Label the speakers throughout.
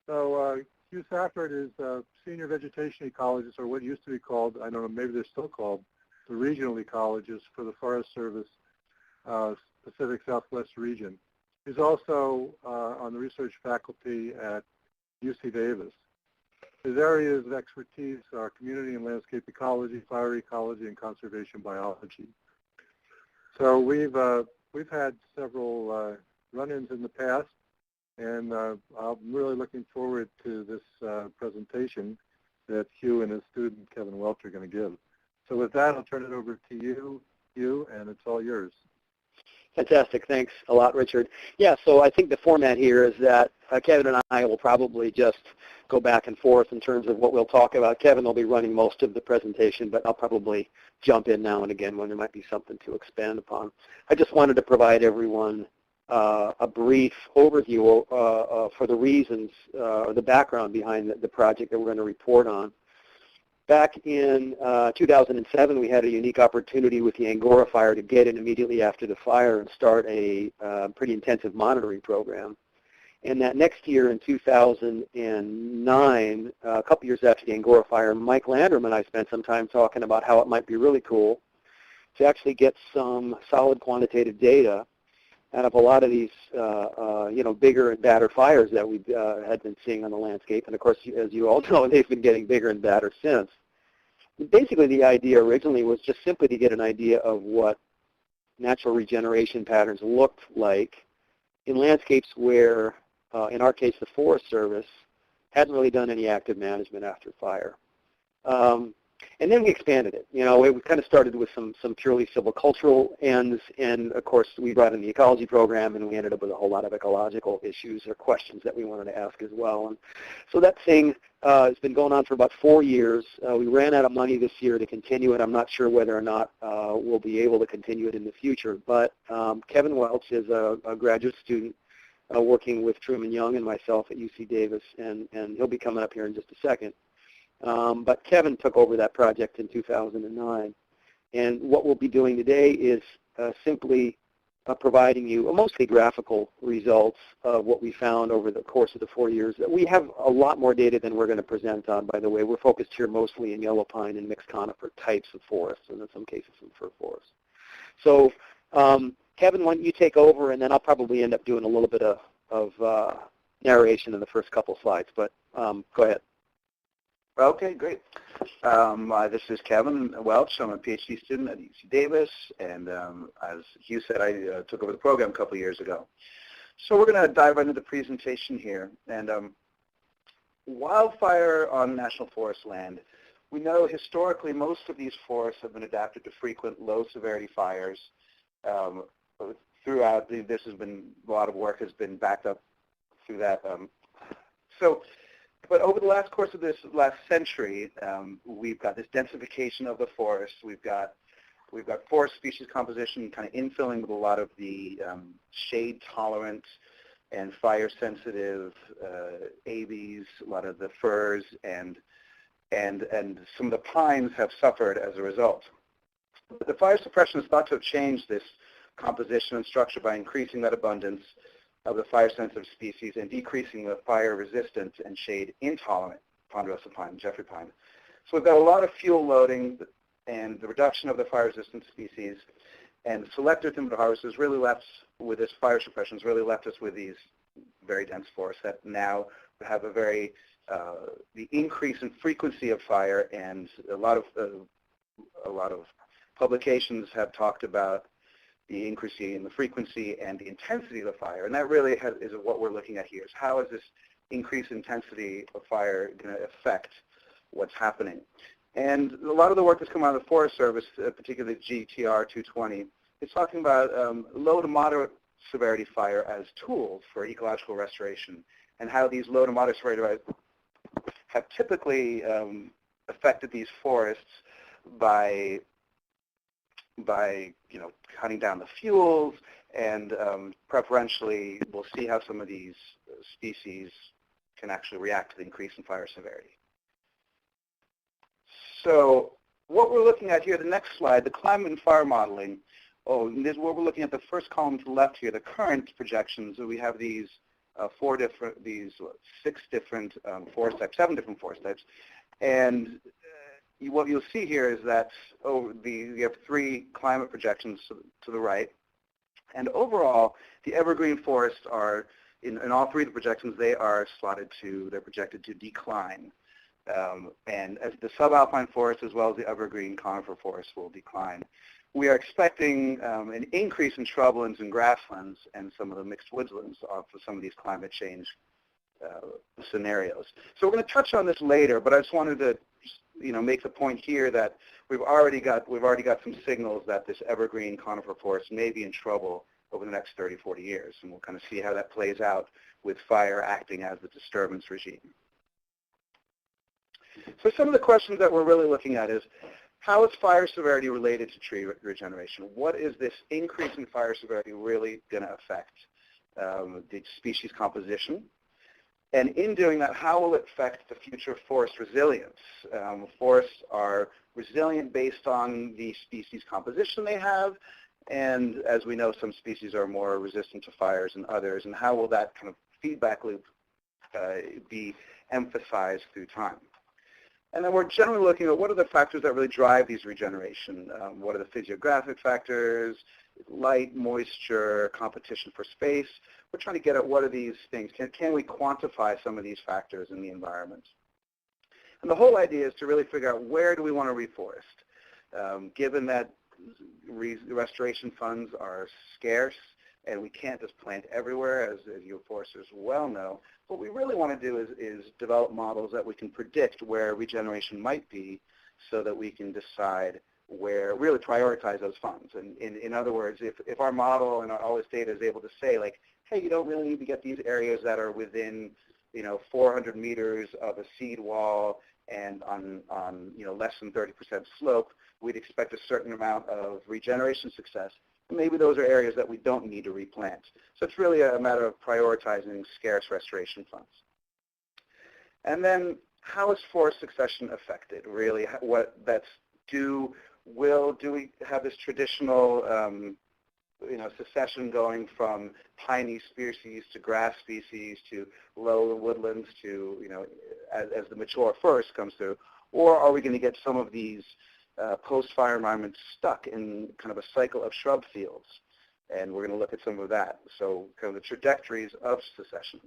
Speaker 1: So Hugh Safford is a senior vegetation ecologist, or what used to be called, I don't know, maybe they're still called, the regional ecologist for the Forest Service Pacific Southwest region. He's also on the research faculty at UC Davis. His areas of expertise are community and landscape ecology, fire ecology, and conservation biology. So we've had several run-ins in the past, and I'm really looking forward to this presentation that Hugh and his student Kevin Welch are going to give. So with that, I'll turn it over to you, Hugh, and it's all yours.
Speaker 2: Fantastic. Thanks a lot, Richard. Yeah, so I think the format here is that Kevin and I will probably just go back and forth in terms of what we'll talk about. Kevin will be running most of the presentation, but I'll probably jump in now and again when there might be something to expand upon. I just wanted to provide everyone a brief overview for the reasons or the background behind the project that we're going to report on. Back in 2007, we had a unique opportunity with the Angora fire to get in immediately after the fire and start a pretty intensive monitoring program. And that next year in 2009, a couple years after the Angora fire, Mike Landrum and I spent some time talking about how it might be really cool to actually get some solid quantitative data out of a lot of these, bigger and badder fires that we had been seeing on the landscape. And of course, as you all know, they've been getting bigger and badder since. Basically, the idea originally was just simply to get an idea of what natural regeneration patterns looked like in landscapes where, in our case, the Forest Service hadn't really done any active management after fire. And then we expanded it. We kind of started with some purely silvicultural ends, and of course we brought in the ecology program, and we ended up with a whole lot of ecological issues or questions that we wanted to ask as well. And so that thing has been going on for about 4 years. We ran out of money this year to continue it. I'm not sure whether or not we'll be able to continue it in the future, but Kevin Welch is a graduate student working with Truman Young and myself at UC Davis, and he'll be coming up here in just a second. But Kevin took over that project in 2009. And what we'll be doing today is simply providing you mostly graphical results of what we found over the course of the 4 years. We have a lot more data than we're going to present on, by the way. We're focused here mostly in yellow pine and mixed conifer types of forests, and in some cases some fir forests. So Kevin, why don't you take over, and then I'll probably end up doing a little bit of narration in the first couple slides, but go ahead.
Speaker 3: Okay, great. This is Kevin Welch. I'm a PhD student at UC Davis, and as Hugh said, I took over the program a couple of years ago. So we're going to dive into the presentation here. And wildfire on national forest land. We know historically most of these forests have been adapted to frequent low-severity fires. Throughout, this has been, a lot of work has been backed up through that. But over the last course of this last century, we've got this densification of the forest. We've got forest species composition kind of infilling with a lot of the shade-tolerant and fire-sensitive ABs, a lot of the firs, and some of the pines have suffered as a result. But the fire suppression is thought to have changed this composition and structure by increasing that abundance of the fire-sensitive species and decreasing the fire-resistant and shade-intolerant ponderosa pine and Jeffrey pine. So we've got a lot of fuel loading and the reduction of the fire-resistant species, and selective timber harvest has really left, with this fire suppression, has really left us with these very dense forests that now have a very, the increase in frequency of fire, and a lot of publications have talked about the increase in the frequency and the intensity of the fire. And that really is what we're looking at here, is how is this increased intensity of fire going to affect what's happening. And a lot of the work that's come out of the Forest Service, particularly GTR 220, is talking about low to moderate severity fire as tools for ecological restoration, and how these low to moderate severity fires have typically affected these forests by cutting down the fuels, and preferentially we'll see how some of these species can actually react to the increase in fire severity. So what we're looking at here, the next slide, the climate and fire modeling. Oh, this is what we're looking at, the first column to the left here, the current projections. So we have these six different forest types, 7 different forest types. And what you'll see here is that you have 3 climate projections to the right. And overall, the evergreen forests are, in all 3 of the projections, they're projected to decline. And as the subalpine forest as well as the evergreen conifer forest will decline. We are expecting an increase in shrublands and grasslands and some of the mixed woodlands for some of these climate change scenarios. So we're going to touch on this later, but I just wanted to make the point here that we've already got some signals that this evergreen conifer forest may be in trouble over the next 30, 40 years, and we'll kind of see how that plays out with fire acting as the disturbance regime. So some of the questions that we're really looking at is, how is fire severity related to tree regeneration? What is this increase in fire severity really going to affect the species composition? And in doing that, how will it affect the future forest resilience? Forests are resilient based on the species composition they have, and as we know, some species are more resistant to fires than others, and how will that kind of feedback loop be emphasized through time? And then we're generally looking at what are the factors that really drive these regeneration. What are the physiographic factors, light, moisture, competition for space. We're trying to get at what are these things. Can we quantify some of these factors in the environment? And the whole idea is to really figure out where do we want to reforest. Given that restoration funds are scarce and we can't just plant everywhere, as you foresters well know, what we really want to do is develop models that we can predict where regeneration might be so that we can decide where, really prioritize those funds. And in other words, if our model and all this data is able to say, like, hey, you don't really need to get these areas that are within 400 meters of a seed wall and on less than 30% slope, we'd expect a certain amount of regeneration success. Maybe those are areas that we don't need to replant. So it's really a matter of prioritizing scarce restoration funds. And then how is forest succession affected? Really, do we have this traditional succession going from piney species to grass species to low woodlands to, as the mature forest comes through? Or are we going to get some of these post-fire environments stuck in kind of a cycle of shrub fields? And we're going to look at some of that. So kind of the trajectories of succession.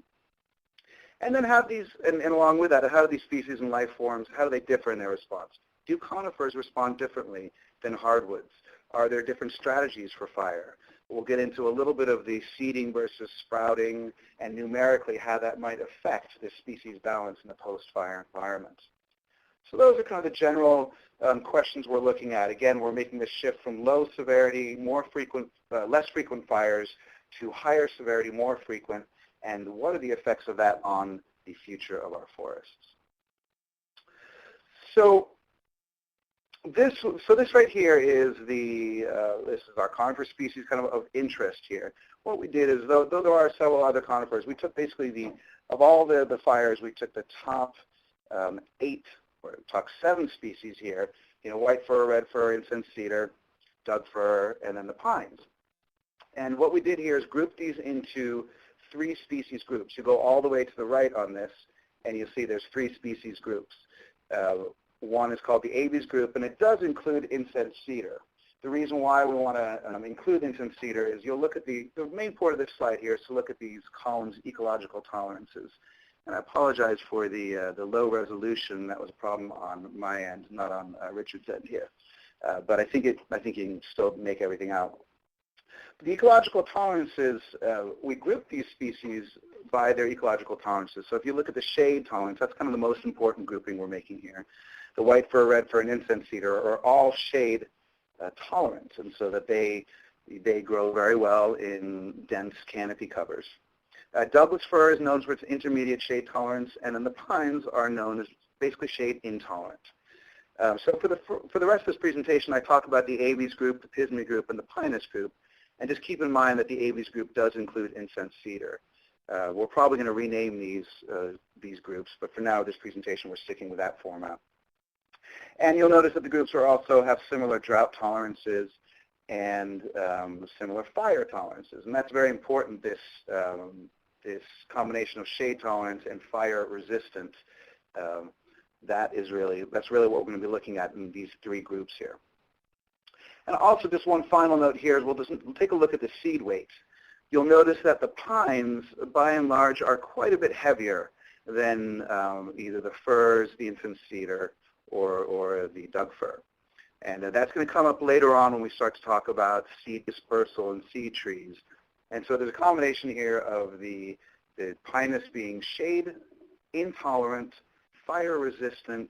Speaker 3: And then have these, and along with that, how do these species and life forms, how do they differ in their response? Do conifers respond differently than hardwoods? Are there different strategies for fire? We'll get into a little bit of the seeding versus sprouting and numerically how that might affect the species balance in the post-fire environment. So those are kind of the general questions we're looking at. Again, we're making this shift from low severity, less frequent fires to higher severity, more frequent, and what are the effects of that on the future of our forests? So this right here is this is our conifer species kind of interest here. What we did is, though there are several other conifers, we took basically of all the fires, we took the top 8, or top 7 species here, white fir, red fir, incense cedar, Doug fir, and then the pines. And what we did here is group these into 3 species groups. You go all the way to the right on this, and you'll see there's 3 species groups. One is called the Abies group, and it does include incense cedar. The reason why we want to include incense cedar is you'll look at the main part of this slide here is to look at these columns, ecological tolerances. And I apologize for the low resolution. That was a problem on my end, not on Richard's end here. But I think you can still make everything out. The ecological tolerances, we group these species by their ecological tolerances. So if you look at the shade tolerance, that's kind of the most important grouping we're making here. The white fir, red fir, and incense cedar are all shade tolerant, and so that they grow very well in dense canopy covers. Douglas fir is known for its intermediate shade tolerance, and then the pines are known as basically shade intolerant. So for the rest of this presentation, I talk about the Abies group, the Pismi group, and the Pinus group, and just keep in mind that the Abies group does include incense cedar. We're probably going to rename these groups, but for now, this presentation, we're sticking with that format. And you'll notice that the groups also have similar drought tolerances and similar fire tolerances, and that's very important. This combination of shade tolerance and fire resistant. That's really what we're going to be looking at in these three groups here. And also just one final note here is we'll take a look at the seed weight. You'll notice that the pines, by and large, are quite a bit heavier than either the firs, the infant cedar, or the Doug fir. And that's going to come up later on when we start to talk about seed dispersal and seed trees. And so there's a combination here of the pinus being shade intolerant, fire resistant,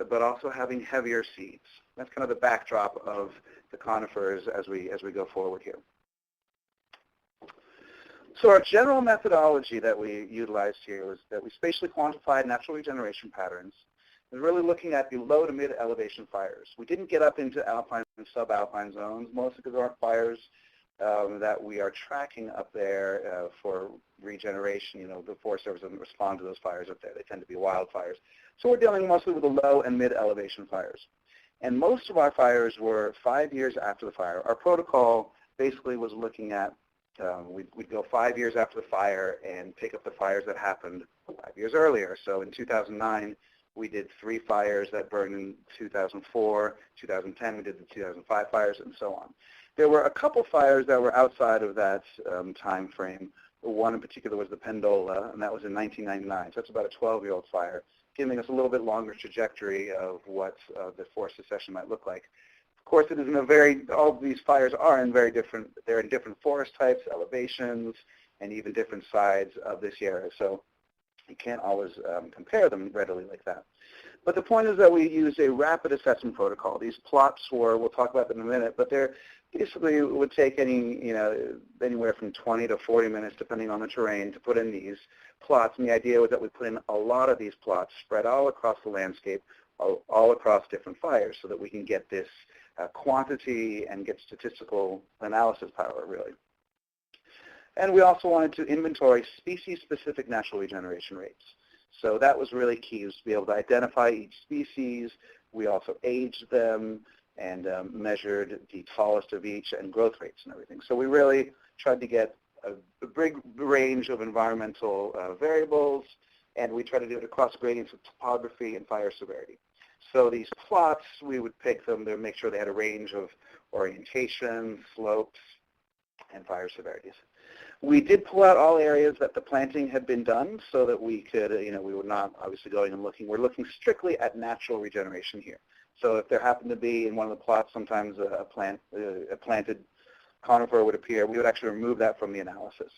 Speaker 3: but also having heavier seeds. That's kind of the backdrop of the conifers as we go forward here. So our general methodology that we utilized here was that we spatially quantified natural regeneration patterns and really looking at the low to mid elevation fires. We didn't get up into alpine and subalpine zones, mostly because there aren't fires that we are tracking up there for regeneration. The Forest Service doesn't respond to those fires up there. They tend to be wildfires. So we're dealing mostly with the low and mid elevation fires. And most of our fires were 5 years after the fire. Our protocol basically was looking at, we'd go 5 years after the fire and pick up the fires that happened 5 years earlier. So in 2009, we did 3 fires that burned in 2004. 2010, we did the 2005 fires, and so on. There were a couple fires that were outside of that time frame. One in particular was the Pendola, and that was in 1999. So that's about a 12-year-old fire, giving us a little bit longer trajectory of what the forest succession might look like. Of course, it is in all of these fires are in they're in different forest types, elevations, and even different sides of this area. So you can't always compare them readily like that. But the point is that we use a rapid assessment protocol. These plots we'll talk about them in a minute, but they're basically would take anywhere from 20 to 40 minutes, depending on the terrain, to put in these plots. And the idea was that we put in a lot of these plots spread all across the landscape, all across different fires, so that we can get this quantity and get statistical analysis power, really. And we also wanted to inventory species-specific natural regeneration rates. So that was really key, was to be able to identify each species. We also aged them and measured the tallest of each and growth rates and everything. So we really tried to get a big range of environmental variables, and we tried to do it across gradients of topography and fire severity. So these plots, we would pick them to make sure they had a range of orientation, slopes, and fire severities. We did pull out all areas that the planting had been done so that we could, we were not obviously going and looking. We're looking strictly at natural regeneration here. So if there happened to be in one of the plots, sometimes a planted conifer would appear, we would actually remove that from the analysis.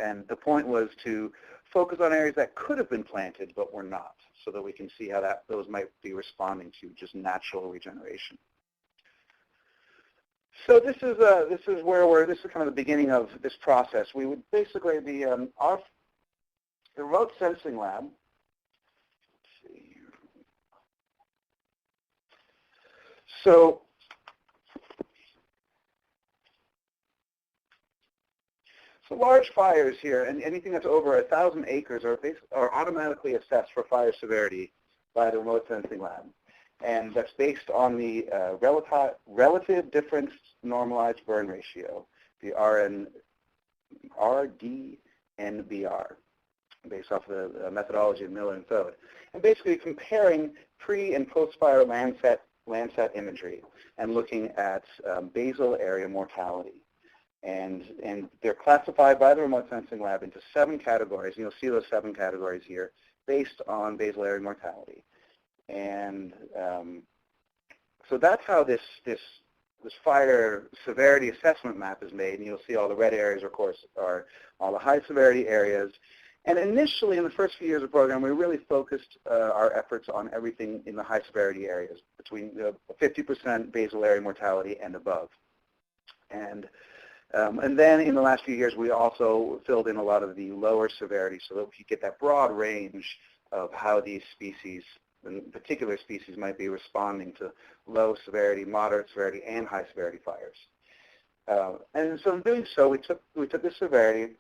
Speaker 3: And the point was to focus on areas that could have been planted but were not, so that we can see how those might be responding to just natural regeneration. So this is kind of the beginning of this process. We would basically the remote sensing lab. Let's see here. So large fires here, and anything that's over 1,000 acres are automatically assessed for fire severity by the remote sensing lab. And that's based on the relative difference normalized burn ratio, the RDNBR, based off the methodology of Miller and Thode. And basically comparing pre- and post-fire Landsat imagery and looking at basal area mortality. And they're classified by the remote sensing lab into 7 categories. You'll see those 7 categories here based on basal area mortality. And so that's how this fire severity assessment map is made. And you'll see all the red areas, of course, are all the high severity areas. And initially, in the first few years of the program, we really focused our efforts on everything in the high severity areas, between 50% basal area mortality and above. And then in the last few years, we also filled in a lot of the lower severity so that we could get that broad range of how these species, particular species, might be responding to low severity, moderate severity, and high severity fires. And so in doing so, we took the severity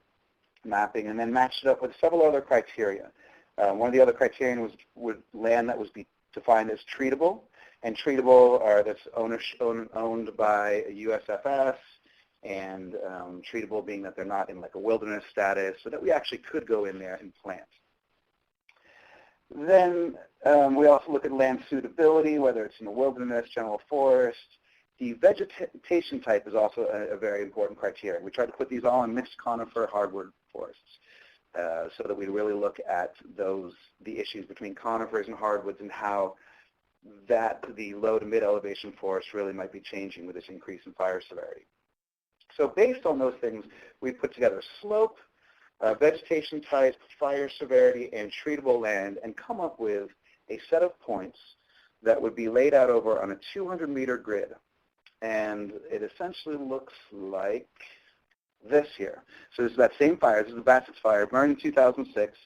Speaker 3: mapping and then matched it up with several other criteria. One of the other criteria was land that was defined as treatable, and treatable are that's owned by USFS, and treatable being that they're not in like a wilderness status, so that we actually could go in there and plant. Then we also look at land suitability, whether it's in the wilderness, general forest. The vegetation type is also a very important criteria. We try to put these all in mixed conifer hardwood forests so that we really look at the issues between conifers and hardwoods and how the low to mid elevation forest really might be changing with this increase in fire severity. So based on those things, we put together slope, vegetation type, fire severity, and treatable land, and come up with a set of points that would be laid out over on a 200-meter grid. And it essentially looks like this here. So this is that same fire. This is the Bassett's fire, burned in 2006,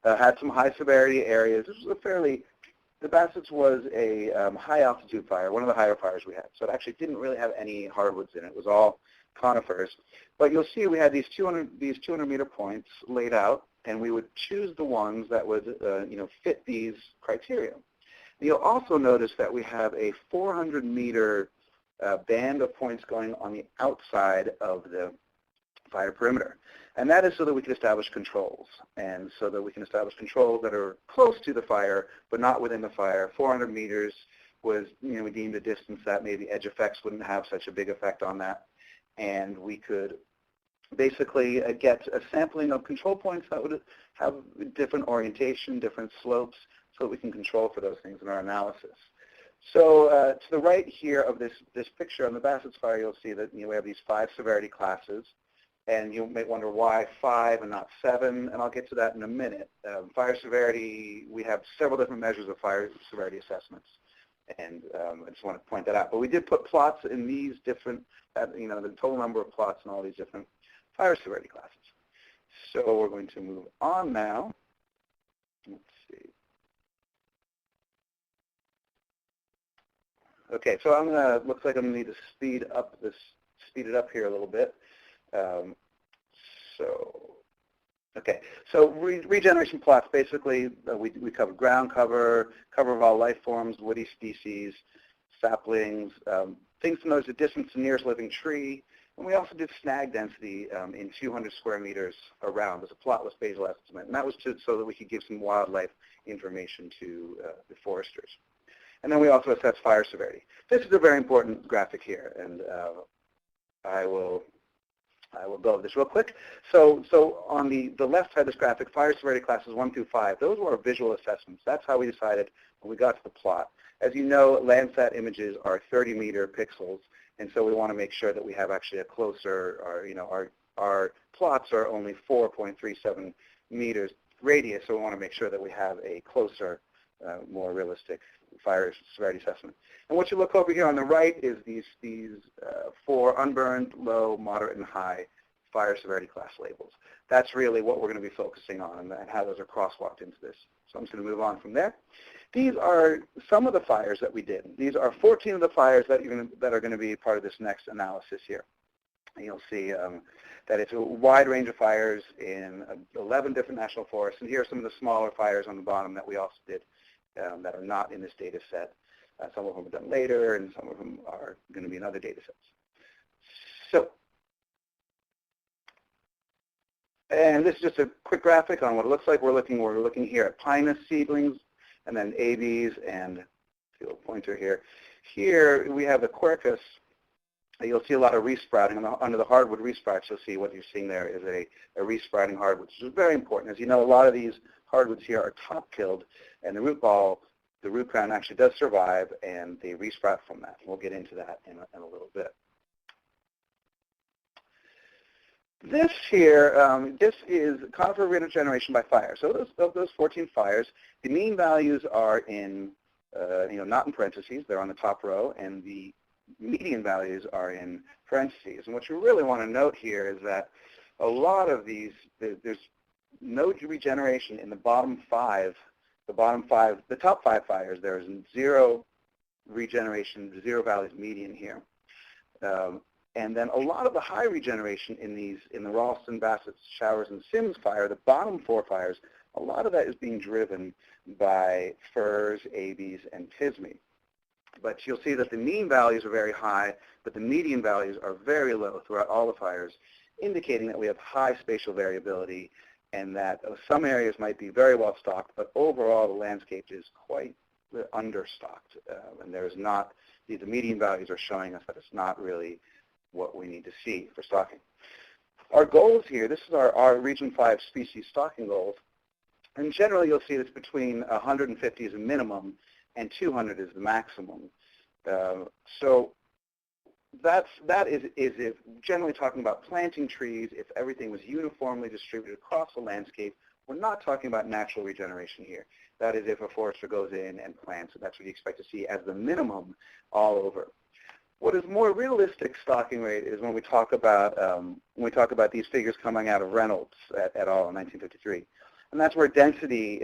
Speaker 3: had some high severity areas. This was the Bassett's was a high altitude fire, one of the higher fires we had. So it actually didn't really have any hardwoods in it. It was all conifers. But you'll see we had these 200-meter points laid out, and we would choose the ones that would fit these criteria. You'll also notice that we have a 400-meter band of points going on the outside of the fire perimeter. And that is so that we can establish controls, and so that we can establish controls that are close to the fire, but not within the fire. 400 meters was, we deemed a distance that maybe edge effects wouldn't have such a big effect on that. And we could basically get a sampling of control points that would have different orientation, different slopes, so that we can control for those things in our analysis. So to the right here of this picture on the Bassett's fire, you'll see that we have these 5 severity classes. And you may wonder why 5 and not 7, and I'll get to that in a minute. Fire severity, we have several different measures of fire severity assessments, and I just want to point that out. But we did put plots in these different, the total number of plots in all these different fire severity classes. So we're going to move on now. Let's see. Okay, so looks like I'm going to need to speed it up here a little bit. So regeneration plots, basically we covered ground cover of all life forms, woody species, saplings, things to notice the distance to nearest living tree, and we also did snag density in 200 square meters around as a plotless spatial estimate, and that was so that we could give some wildlife information to the foresters. And then we also assessed fire severity. This is a very important graphic here, and I will go over this real quick. So on the left side of this graphic, fire severity classes 1 through 5, those were our visual assessments. That's how we decided when we got to the plot. As you know, Landsat images are 30-meter pixels, and so we want to make sure that we have actually a closer, our plots are only 4.37 meters radius, so we want to make sure that we have a closer, more realistic fire severity assessment. And what you look over here on the right is these 4 unburned, low, moderate, and high fire severity class labels. That's really what we're going to be focusing on and how those are crosswalked into this. So I'm just going to move on from there. These are some of the fires that we did. These are 14 of the fires that are going to be part of this next analysis here. And you'll see that it's a wide range of fires in 11 different national forests. And here are some of the smaller fires on the bottom that we also did that are not in this data set. Some of them are done later, and some of them are going to be in other data sets. So, and this is just a quick graphic on what it looks like. We're looking here at pinus seedlings, and then ABs, and see a little pointer here. Here we have the quercus. You'll see a lot of resprouting. Under the hardwood resprouts, you'll see what you're seeing there is a resprouting hardwood, which is very important. As you know, a lot of these hardwoods here are top-killed, and the root crown actually does survive, and they resprout from that. We'll get into that in a little bit. This here, this is conifer regeneration by fire. So of those 14 fires, the mean values are in, not in parentheses. They're on the top row, and the median values are in parentheses. And what you really want to note here is that a lot of these, there's no regeneration in the bottom 5. The top 5 fires, there's 0 regeneration, 0 values median here. And then a lot of the high regeneration in the Ralston, Bassett's, Showers, and Sims fire, the bottom 4 fires, a lot of that is being driven by firs, ABs, and Tismi. But you'll see that the mean values are very high, but the median values are very low throughout all the fires, indicating that we have high spatial variability and that some areas might be very well stocked, but overall the landscape is quite understocked. And there's not, the median values are showing us that it's not really what we need to see for stocking. Our goals here, this is our Region 5 species stocking goals, and generally you'll see it's between 150 is a minimum and 200 is the maximum. So that is if generally talking about planting trees, if everything was uniformly distributed across the landscape. We're not talking about natural regeneration here. That is if a forester goes in and plants, and that's what you expect to see as the minimum all over. What is more realistic stocking rate is when we talk about these figures coming out of Reynolds et al. In 1953. And that's where density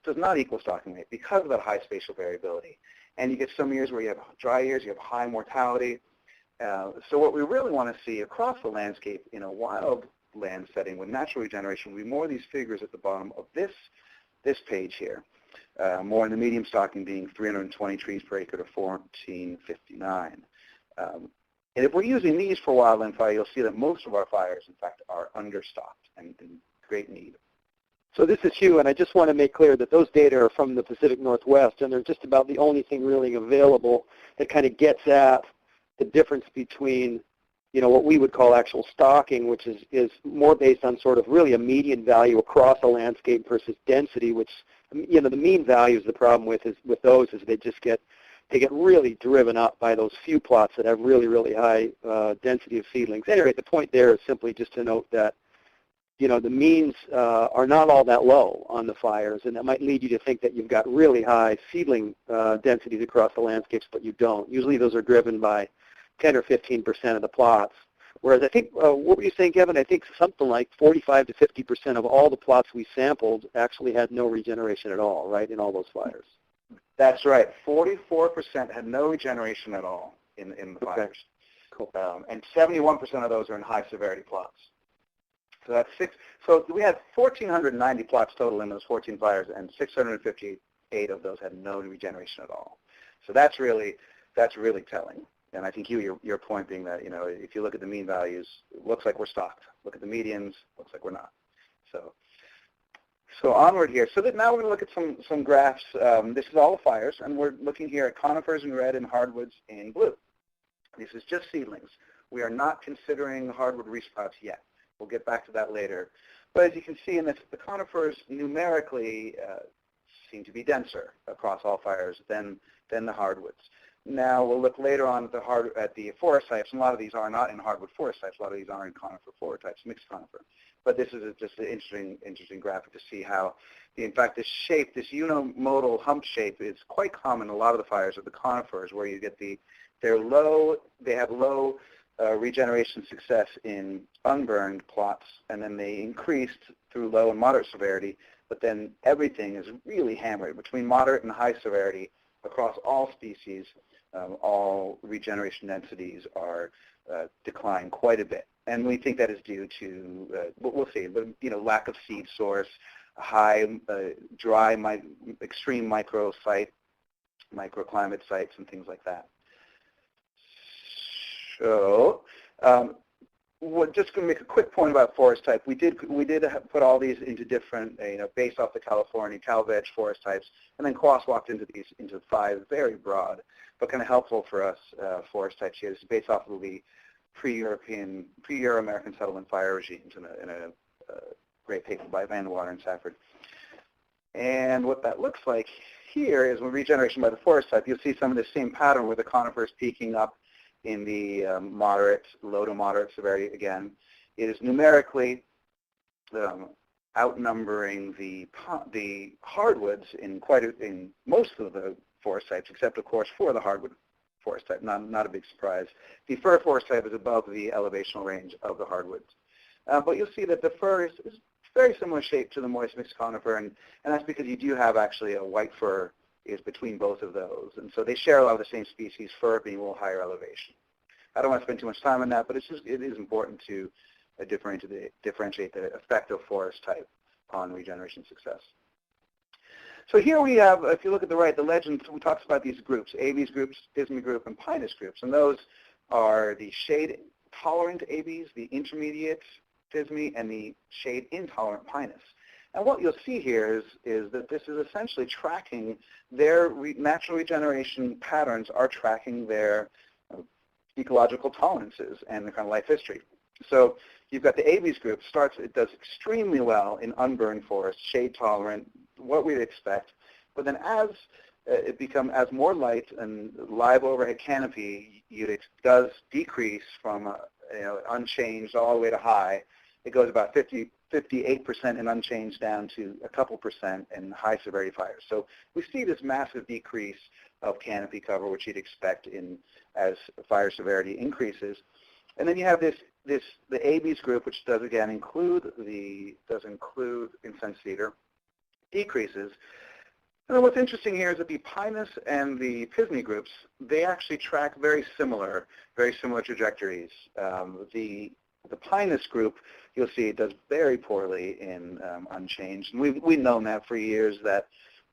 Speaker 3: does not equal stocking rate because of that high spatial variability. And you get some years where you have dry years, you have high mortality. So what we really want to see across the landscape in a wildland setting with natural regeneration would be more of these figures at the bottom of this page here. More in the medium stocking being 320 trees per acre to 1459. And if we're using these for wildland fire, you'll see that most of our fires, in fact, are understocked and in great need.
Speaker 2: So this is Hugh, and I just want to make clear that those data are from the Pacific Northwest, and they're just about the only thing really available that kind of gets at the difference between, what we would call actual stocking, which is more based on sort of really a median value across a landscape versus density, which, the mean values, the problem with those is they get really driven up by those few plots that have really, really high density of seedlings. Anyway, the point there is simply just to note that the means are not all that low on the fires, and that might lead you to think that you've got really high seedling densities across the landscapes, but you don't. Usually those are driven by 10 or 15% of the plots. Whereas I think, what were you saying, Kevin? I think something like 45 to 50% of all the plots we sampled actually had no regeneration at all, right, in all those fires.
Speaker 3: That's right. 44% had no regeneration at all in the fires.
Speaker 2: Cool.
Speaker 3: And 71% of those are in high severity plots. So that's So we had 1,490 plots total in those 14 fires, and 658 of those had no regeneration at all. So that's really telling. And I think your point being that if you look at the mean values, it looks like we're stocked. Look at the medians, looks like we're not. So onward here. So that now we're going to look at some graphs. This is all the fires, and we're looking here at conifers in red and hardwoods in blue. This is just seedlings. We are not considering hardwood resprouts yet. We'll get back to that later. But as you can see in this, the conifers numerically seem to be denser across all fires than the hardwoods. Now we'll look later on at the forest types, and a lot of these are not in hardwood forest types. A lot of these are in conifer forest types, mixed conifer. But this is just an interesting graphic to see how, in fact, this shape, this unimodal hump shape, is quite common in a lot of the fires of the conifers, where you get they have low regeneration success in unburned plots, and then they increased through low and moderate severity, but then everything is really hammered between moderate and high severity across all species. All regeneration densities are decline quite a bit, and we think that is due to we'll see, lack of seed source, high dry, extreme microclimate sites, and things like that. So, we're just going to make a quick point about forest type. We did put all these into different, based off the California Cal-Veg forest types, and then crosswalked into 5 very broad, but kind of helpful for us forest types here. This is based off of the pre-Euro-American settlement fire regimes in a great paper by Van Water and Safford. And what that looks like here is when regeneration by the forest type, you'll see some of the same pattern with the conifers peaking up in the low to moderate severity again. It is numerically outnumbering the hardwoods in most of the forest types, except of course for the hardwood forest type. Not a big surprise. The fir forest type is above the elevational range of the hardwoods. But you'll see that the fir is very similar shape to the moist mixed conifer, and that's because you do have actually a white fir is between both of those. And so they share a lot of the same species, fir being a little higher elevation. I don't want to spend too much time on that, but it is important to differentiate the effect of forest type on regeneration success. So here we have, if you look at the right, the legend talks about these groups, ABs groups, Pismi group, and Pinus groups. And those are the shade-tolerant ABs, the intermediate Pismi, and the shade-intolerant Pinus. And what you'll see here is that this is essentially tracking their natural regeneration patterns are tracking their ecological tolerances and the kind of life history. So you've got the ABs group, it does extremely well in unburned forests, shade-tolerant, what we'd expect. But then as it becomes, as more light and live overhead canopy, it does decrease from unchanged all the way to high. It goes about 58% in unchanged down to a couple percent in high severity fires. So we see this massive decrease of canopy cover, which you'd expect as fire severity increases. And then you have the ABs group, which does again include incense cedar, decreases. And then what's interesting here is that the Pinus and the Pismi groups, they actually track very similar trajectories. The Pinus group, you'll see it does very poorly in unchanged. And we've known that for years, that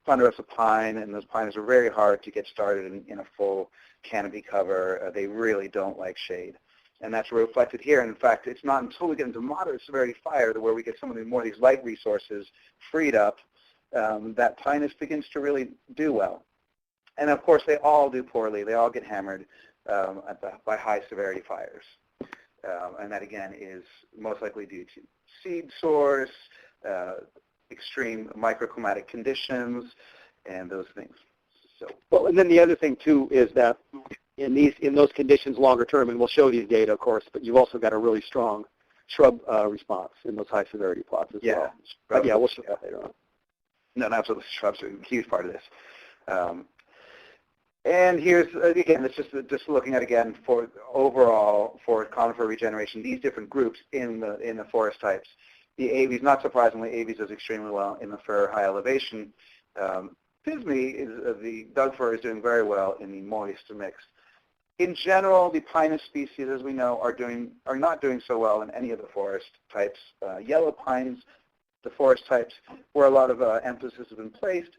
Speaker 3: ponderosa pine and those pines are very hard to get started in a full canopy cover. They really don't like shade. And that's reflected here. And in fact, it's not until we get into moderate severity fire where we get some of the more of these light resources freed up that Pinus begins to really do well. And of course, they all do poorly. They all get hammered by high severity fires. And that, again, is most likely due to seed source, extreme microclimatic conditions, and those things. So,
Speaker 2: well, and then the other thing, too, is that in those conditions longer term, and we'll show these data, of course, but you've also got a really strong shrub response in those high severity plots as well. But yeah, we'll show that later on.
Speaker 3: No, absolutely. Shrubs are a huge part of this. And here's, again, it's just looking at, again, for overall, for conifer regeneration, these different groups in the forest types. The ABs, not surprisingly, ABs does extremely well in the fir high elevation. Pismi, the Doug fir, is doing very well in the moist mixed. In general, the Pinus species, as we know, are not doing so well in any of the forest types. Yellow pines, the forest types where a lot of emphasis has been placed.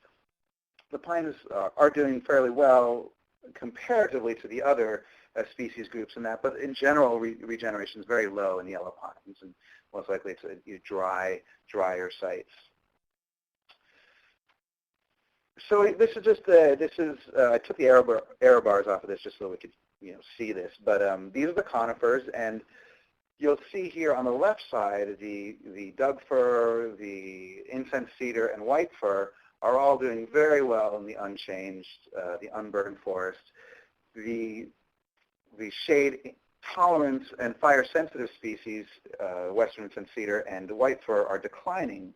Speaker 3: The Pinus are doing fairly well comparatively to the other species groups in that, but in general, regeneration is very low in yellow pines, and most likely it's drier sites. So this is just I took the error bars off of this just so we could see this, but these are the conifers, and you'll see here on the left side the Doug fir, the incense cedar, and white fir are all doing very well in the unchanged, the unburned forest. The shade tolerant and fire sensitive species, western incense cedar and white fir, are declining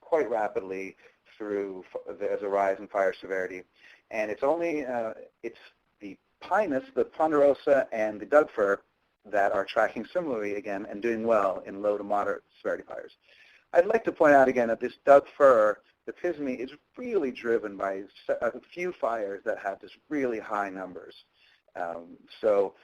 Speaker 3: quite rapidly as a rise in fire severity. And it's only it's the Pinus, the ponderosa, and the Doug fir that are tracking similarly again and doing well in low to moderate severity fires. I'd like to point out again that this Doug fir, the Pismi, is really driven by a few fires that have just really high numbers. So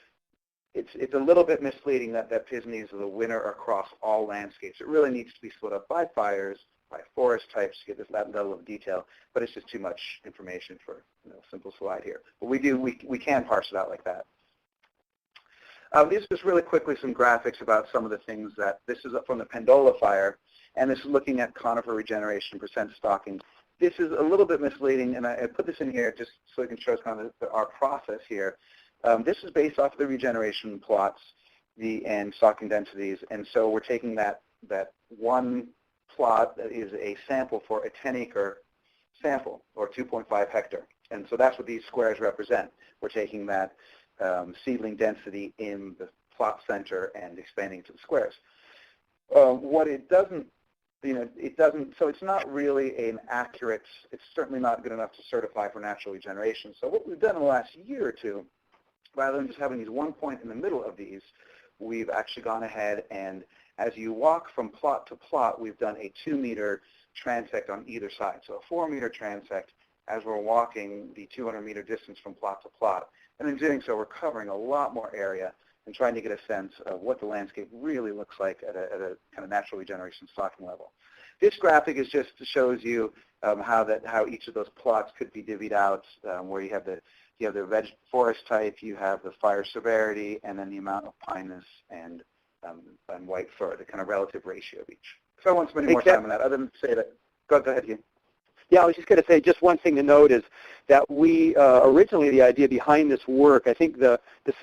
Speaker 3: it's a little bit misleading that Pismi is the winner across all landscapes. It really needs to be split up by fires, by forest types to get that level of detail, but it's just too much information for a simple slide here. But we can parse it out like that. These are just really quickly some graphics about some of the things that, this is from the Pendola fire, and this is looking at conifer regeneration percent stocking. This is a little bit misleading, and I put this in here just so I can show kind of our process here. This is based off of the regeneration plots and stocking densities, and so we're taking that one plot that is a sample for a 10-acre sample, or 2.5 hectare. And so that's what these squares represent. We're taking that seedling density in the plot center and expanding it to the squares. What it doesn't, so it's not really an accurate, it's certainly not good enough to certify for natural regeneration. So what we've done in the last year or two, rather than just having these one point in the middle of these, we've actually gone ahead and as you walk from plot to plot, we've done a 2-meter transect on either side. So a 4-meter transect as we're walking the 200-meter distance from plot to plot. And in doing so, we're covering a lot more area and trying to get a sense of what the landscape really looks like at a kind of natural regeneration stocking level. This graphic is just shows you how each of those plots could be divvied out, where you have the forest type, you have the fire severity, and then the amount of pineness and white fir, the kind of relative ratio of each. So I won't spend any more time on that, other than to say that. Go ahead, Hugh.
Speaker 2: Yeah, I was just going to say, just one thing to note is that we originally, the idea behind this work, I think the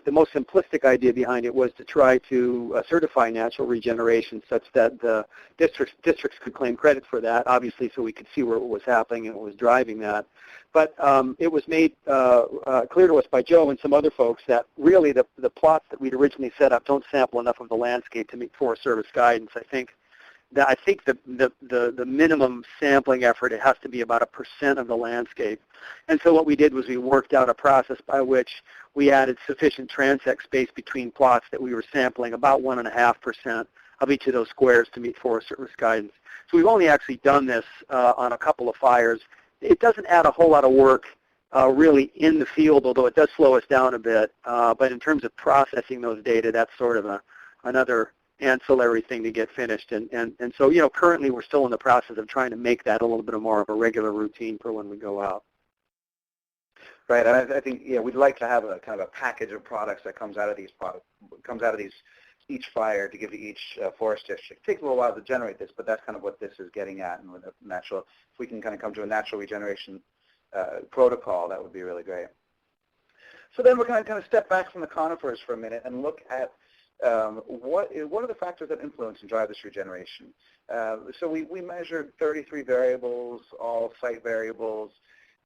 Speaker 2: most simplistic idea behind it was to try to certify natural regeneration such that the districts could claim credit for that, obviously, so we could see where it was happening and what was driving that. But it was made clear to us by Joe and some other folks that really the plots that we'd originally set up don't sample enough of the landscape to meet Forest Service guidance. I think the minimum sampling effort, it has to be about 1% of the landscape. And so what we did was we worked out a process by which we added sufficient transect space between plots that we were sampling, about 1.5% of each of those squares to meet Forest Service guidance. So we've only actually done this on a couple of fires. It doesn't add a whole lot of work really in the field, although it does slow us down a bit. But in terms of processing those data, that's sort of another ancillary thing to get finished. And so, currently we're still in the process of trying to make that a little bit more of a regular routine for when we go out.
Speaker 3: Right, and I think we'd like to have a kind of a package of products that comes out of each fire to give to each forest district. It takes a little while to generate this, but that's kind of what this is getting at. And with a natural, if we can kind of come to a natural regeneration protocol, that would be really great. So then we're going to kind of step back from the conifers for a minute and look at what are the factors that influence and drive this regeneration? So we measured 33 variables, all site variables,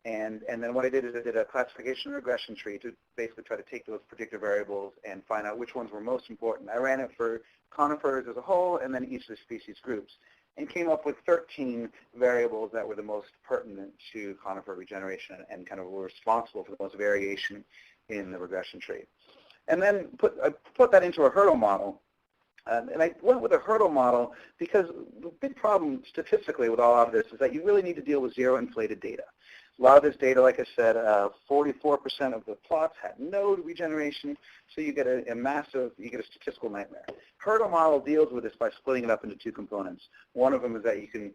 Speaker 3: and then what I did is I did a classification regression tree to basically try to take those predictor variables and find out which ones were most important. I ran it for conifers as a whole and then each of the species groups, and came up with 13 variables that were the most pertinent to conifer regeneration and kind of were responsible for the most variation in the regression tree. And then I put that into a hurdle model. And I went with a hurdle model because the big problem statistically with all of this is that you really need to deal with zero inflated data. A lot of this data, like I said, 44% of the plots had no regeneration, so you get a statistical nightmare. Hurdle model deals with this by splitting it up into two components. One of them is that you can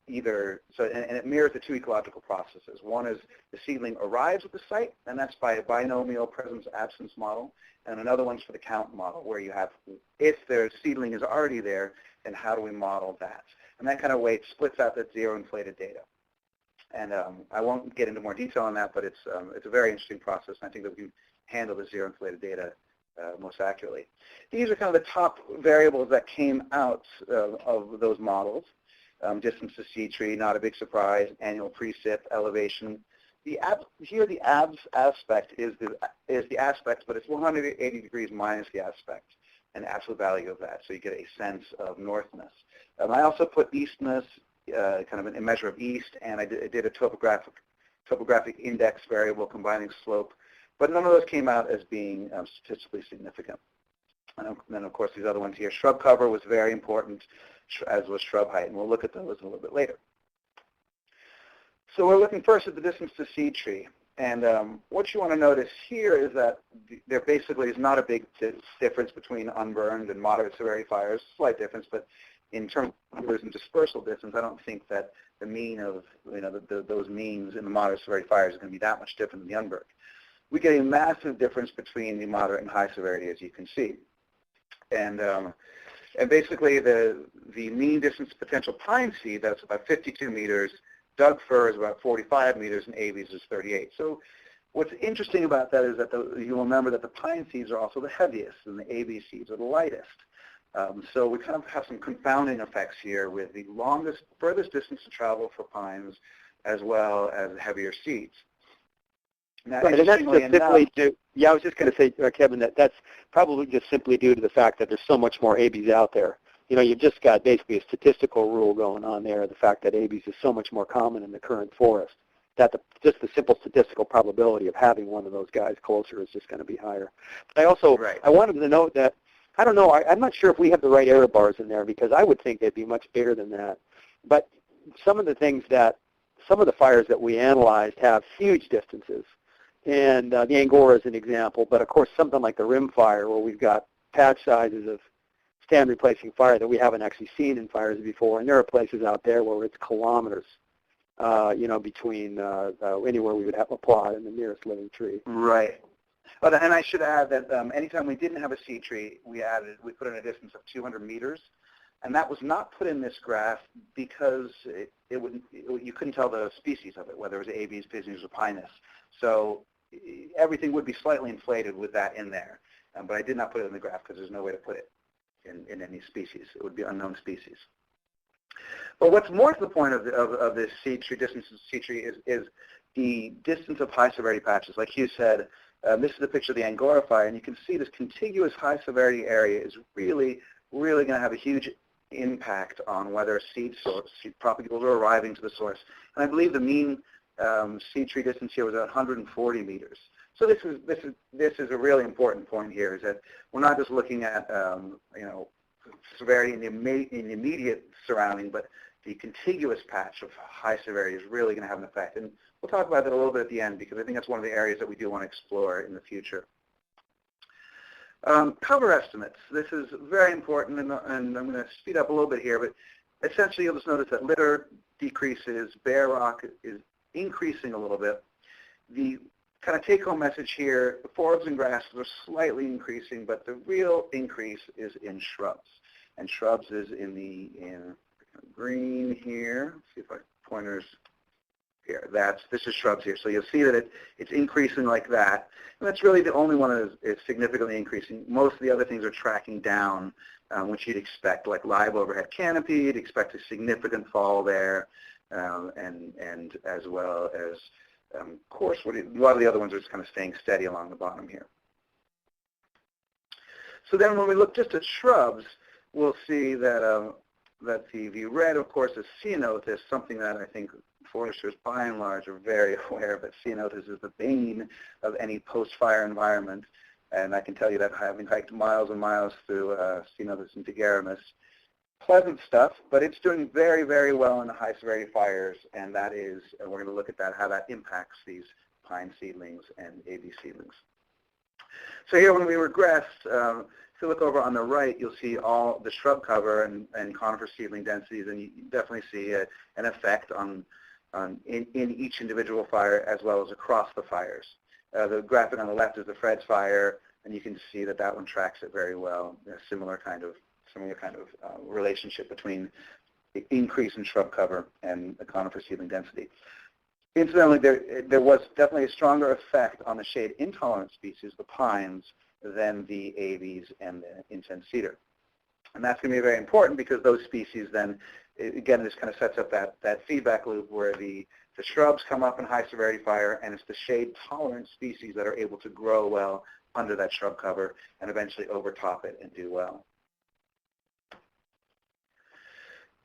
Speaker 3: and it mirrors the two ecological processes. One is the seedling arrives at the site, and that's by a binomial presence-absence model, and another one's for the count model, where you have, if the seedling is already there, then how do we model that? And that kind of way it splits out that zero inflated data. And I won't get into more detail on that, but it's a very interesting process, and I think that we can handle the zero inflated data most accurately. These are kind of the top variables that came out of those models. Distance to seed tree, not a big surprise, annual precip, elevation. Here the abs aspect is the aspect, but it's 180 degrees minus the aspect and the absolute value of that, so you get a sense of northness. I also put eastness, kind of a measure of east, and I did a topographic index variable combining slope, but none of those came out as being statistically significant. And then, of course, these other ones here. Shrub cover was very important, as was shrub height, and we'll look at those a little bit later. So we're looking first at the distance to seed tree. And what you want to notice here is that there basically is not a big difference between unburned and moderate severity fires, slight difference, but in terms of dispersal distance, I don't think that the mean of those means in the moderate severity fires is going to be that much different than the unburned. We get a massive difference between the moderate and high severity, as you can see. And basically the mean distance to potential pine seed, that's about 52 meters. Doug fir is about 45 meters, and aves is 38. So what's interesting about that is that you'll remember that the pine seeds are also the heaviest, and the av seeds are the lightest. So we kind of have some confounding effects here with the furthest distance to travel for pines, as well as heavier seeds. Now,
Speaker 2: right, and that's just simply due, I was just going to say, Kevin, that's probably just simply due to the fact that there's so much more ABs out there. You've just got basically a statistical rule going on there, the fact that ABs is so much more common in the current forest, that just the simple statistical probability of having one of those guys closer is just going to be higher. But I wanted to note that, I don't know, I'm not sure if we have the right error bars in there, because I would think they'd be much bigger than that. But some of the fires that we analyzed have huge distances. And the Angora is an example, but of course something like the rim fire, where we've got patch sizes of stand replacing fire that we haven't actually seen in fires before. And there are places out there where it's kilometers, between anywhere we would have a plot and the nearest living tree.
Speaker 3: Right. But, and I should add that anytime we didn't have a seed tree, we put in a distance of 200 meters. And that was not put in this graph because you couldn't tell the species of it, whether it was Abies, Pisnes, or Pinus. So everything would be slightly inflated with that in there. But I did not put it in the graph because there's no way to put it in any species. It would be unknown species. But what's more to the point of this seed tree, distance of seed tree, is the distance of high severity patches. Like Hugh said, this is a picture of the Angora fire, and you can see this contiguous high severity area is really going to have a huge impact on whether seed propagules are arriving to the source. And I believe the mean seed tree distance here was at 140 meters. So this is a really important point here, is that we're not just looking at severity in the immediate surrounding, but the contiguous patch of high severity is really going to have an effect. And we'll talk about that a little bit at the end, because I think that's one of the areas that we do want to explore in the future. Cover estimates. This is very important, and I'm going to speed up a little bit here, but essentially you'll just notice that litter decreases, bare rock is increasing a little bit. The kind of take-home message here, the forbs and grasses are slightly increasing, but the real increase is in shrubs. And shrubs is in green here. Let's see if I pointers here. This is shrubs here. So you'll see that it's increasing like that. And that's really the only one that is significantly increasing. Most of the other things are tracking down, which you'd expect, like live overhead canopy. You'd expect a significant fall there, and as well as, of course, a lot of the other ones are just kind of staying steady along the bottom here. So then when we look just at shrubs, we'll see that the red, of course, is ceanothus, something that I think foresters by and large are very aware of. That ceanothus is the bane of any post-fire environment. And I can tell you that, having hiked miles and miles through ceanothus and Digeramus, pleasant stuff, but it's doing very, very well in the high severity fires, and that is, and we're going to look at that, how that impacts these pine seedlings and AB seedlings. So here when we regress, if you look over on the right, you'll see all the shrub cover and conifer seedling densities, and you definitely see an effect in each individual fire as well as across the fires. The graphic on the left is the Fred's fire, and you can see that one tracks it very well. A similar kind of relationship between the increase in shrub cover and the conifer seedling density. Incidentally, there was definitely a stronger effect on the shade intolerant species, the pines, than the avies and the incense cedar. And that's going to be very important, because those species then, again, this kind of sets up that feedback loop where the shrubs come up in high severity fire, and it's the shade tolerant species that are able to grow well under that shrub cover and eventually overtop it and do well.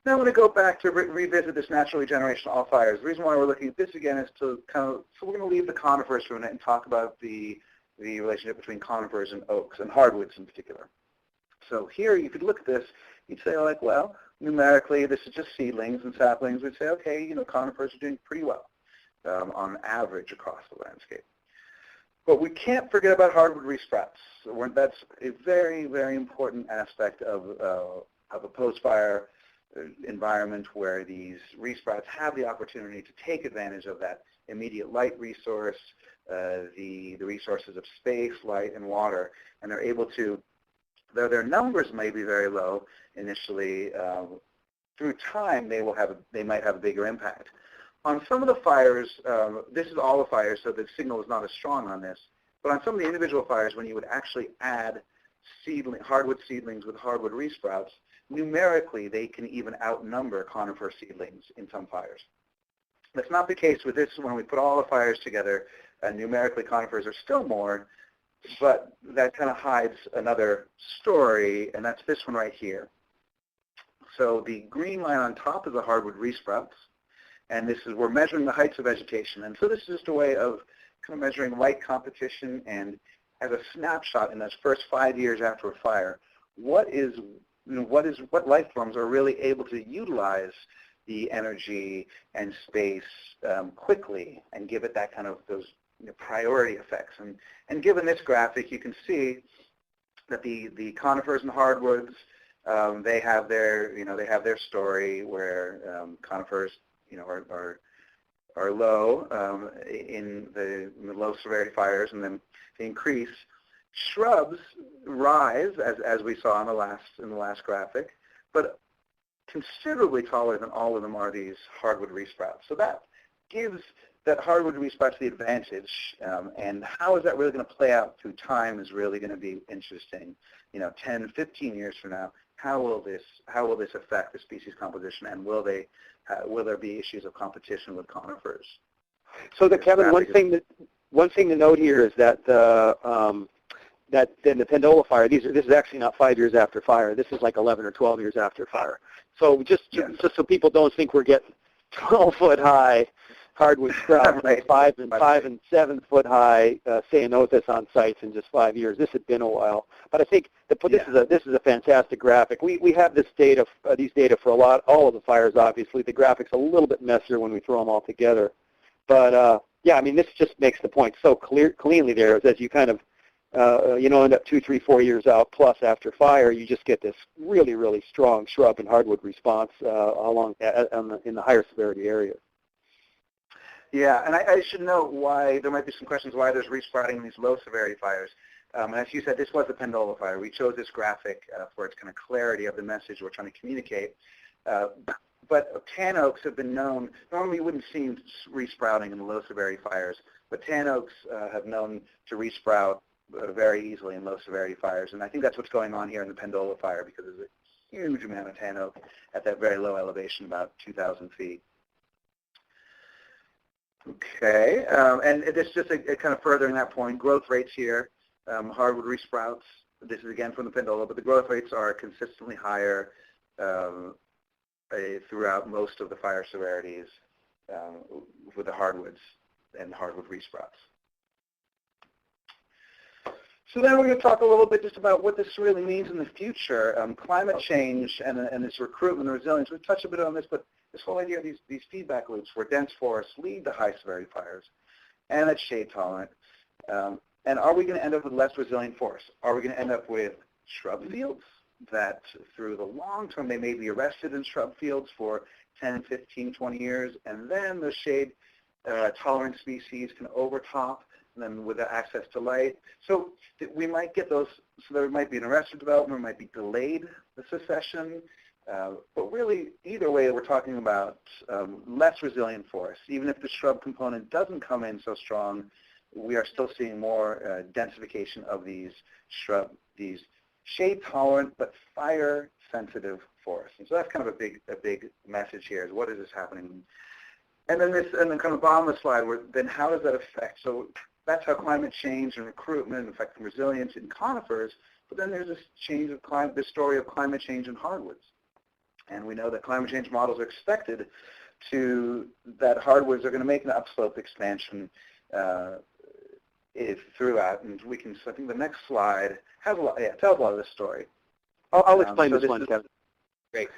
Speaker 3: Now I'm going to go back to revisit this natural regeneration of all fires. The reason why we're looking at this again is to so we're going to leave the conifers for a minute and talk about the relationship between conifers and oaks, and hardwoods in particular. So here you could look at this, you'd say, like, well, numerically this is just seedlings and saplings. We'd say, okay, conifers are doing pretty well on average across the landscape. But we can't forget about hardwood resprouts. So that's a very, very important aspect of a post-fire environment, where these resprouts have the opportunity to take advantage of that immediate light resource, the resources of space, light, and water, and they're able to, though their numbers may be very low initially, through time they might have a bigger impact. On some of the fires, this is all the fires, so the signal is not as strong on this, but on some of the individual fires, when you would actually add hardwood seedlings with hardwood resprouts, numerically they can even outnumber conifer seedlings in some fires. That's not the case with this. When we put all the fires together, numerically conifers are still more, but that kind of hides another story, and that's this one right here. So the green line on top is the hardwood resprouts, and we're measuring the heights of vegetation. And so this is just a way of kind of measuring light competition, and as a snapshot in those first 5 years after a fire, what life forms are really able to utilize the energy and space quickly and give it that kind of those priority effects. And given this graphic, you can see that the conifers and hardwoods They have their story where conifers, are low in the low severity fires, and then they increase. Shrubs rise, as we saw in the last graphic, but considerably taller than all of them are these hardwood resprouts. So that gives that hardwood resprouts the advantage, and how is that really going to play out through time is really going to be interesting. 10, 15 years from now, how will this affect the species composition, and will there be issues of competition with conifers?
Speaker 2: So, Kevin, one thing to note here is that that in the Pendola fire, this is actually not 5 years after fire. This is like 11 or 12 years after fire. So just so people don't think we're getting 12-foot high hardwood sprouts,
Speaker 3: right.
Speaker 2: 5 and 7 foot high ceanothus on sites in just 5 years. This had been a while, but I think this is a fantastic graphic. We have these data for all of the fires. Obviously, the graphic's a little bit messier when we throw them all together, but yeah, I mean, this just makes the point so cleanly there, is as you kind of end up 2, 3, 4 years out plus after fire, you just get this really, really strong shrub and hardwood response in the higher severity areas.
Speaker 3: Yeah, and I should note why there might be some questions why there's resprouting in these low severity fires. As you said, this was the Pendola fire. We chose this graphic for its kind of clarity of the message we're trying to communicate. But tan oaks have been known, normally you wouldn't see resprouting in the low severity fires, but tan oaks have known to resprout very easily in low severity fires. And I think that's what's going on here in the Pendola fire, because there's a huge amount of tan oak at that very low elevation, about 2,000 feet. Okay, and it's just a kind of furthering that point. Growth rates here, hardwood resprouts, this is again from the Pendola, but the growth rates are consistently higher throughout most of the fire severities with the hardwoods and hardwood resprouts. So then we're going to talk a little bit just about what this really means in the future. Climate change and this recruitment and resilience. We've touched a bit on this, but this whole idea of these feedback loops where dense forests lead to high severity fires, and it's shade tolerant. And are we going to end up with less resilient forests? Are we going to end up with shrub fields that through the long term they may be arrested in shrub fields for 10, 15, 20 years, and then the shade tolerant species can overtop them with the access to light? So we might get those, so there might be an arrested development, might be delayed the succession, but really either way we're talking about less resilient forests. Even if the shrub component doesn't come in so strong, we are still seeing more densification of these shade tolerant but fire sensitive forests. And so that's kind of a big message here, is what is this happening? And then kind of bottom of the slide, then how does that affect? So that's how climate change and recruitment affect resilience in conifers, but then there's this story of climate change in hardwoods. And we know that climate change models are expected that hardwoods are going to make an upslope expansion throughout. And I think the next slide tells a lot of this story.
Speaker 2: I'll explain this one, Kevin.
Speaker 3: Great.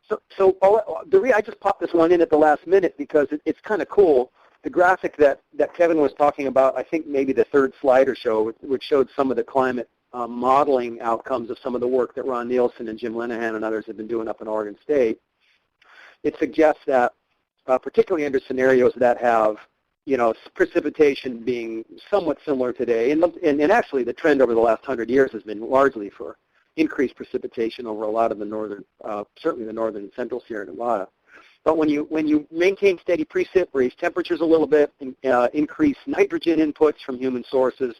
Speaker 2: So I just popped this one in at the last minute because it's kind of cool. The graphic that Kevin was talking about, I think maybe the third slide or so, which showed some of the climate modeling outcomes of some of the work that Ron Nielsen and Jim Linehan and others have been doing up in Oregon State. It suggests that, particularly under scenarios that have, precipitation being somewhat similar today, and actually the trend over the last 100 years has been largely for increased precipitation over a lot of the northern, certainly the northern and central Sierra Nevada. But when you maintain steady precip, raise temperatures a little bit, increase nitrogen inputs from human sources,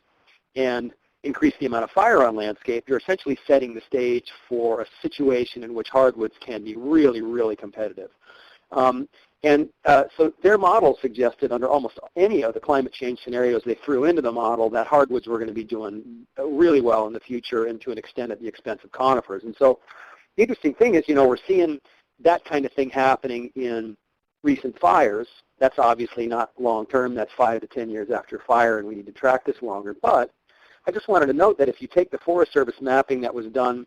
Speaker 2: and increase the amount of fire on landscape, you're essentially setting the stage for a situation in which hardwoods can be really, really competitive. So their model suggested under almost any of the climate change scenarios they threw into the model that hardwoods were going to be doing really well in the future, and to an extent at the expense of conifers. And so the interesting thing is, we're seeing that kind of thing happening in recent fires. That's obviously not long-term. That's 5 to 10 years after fire, and we need to track this longer. But I just wanted to note that if you take the Forest Service mapping that was done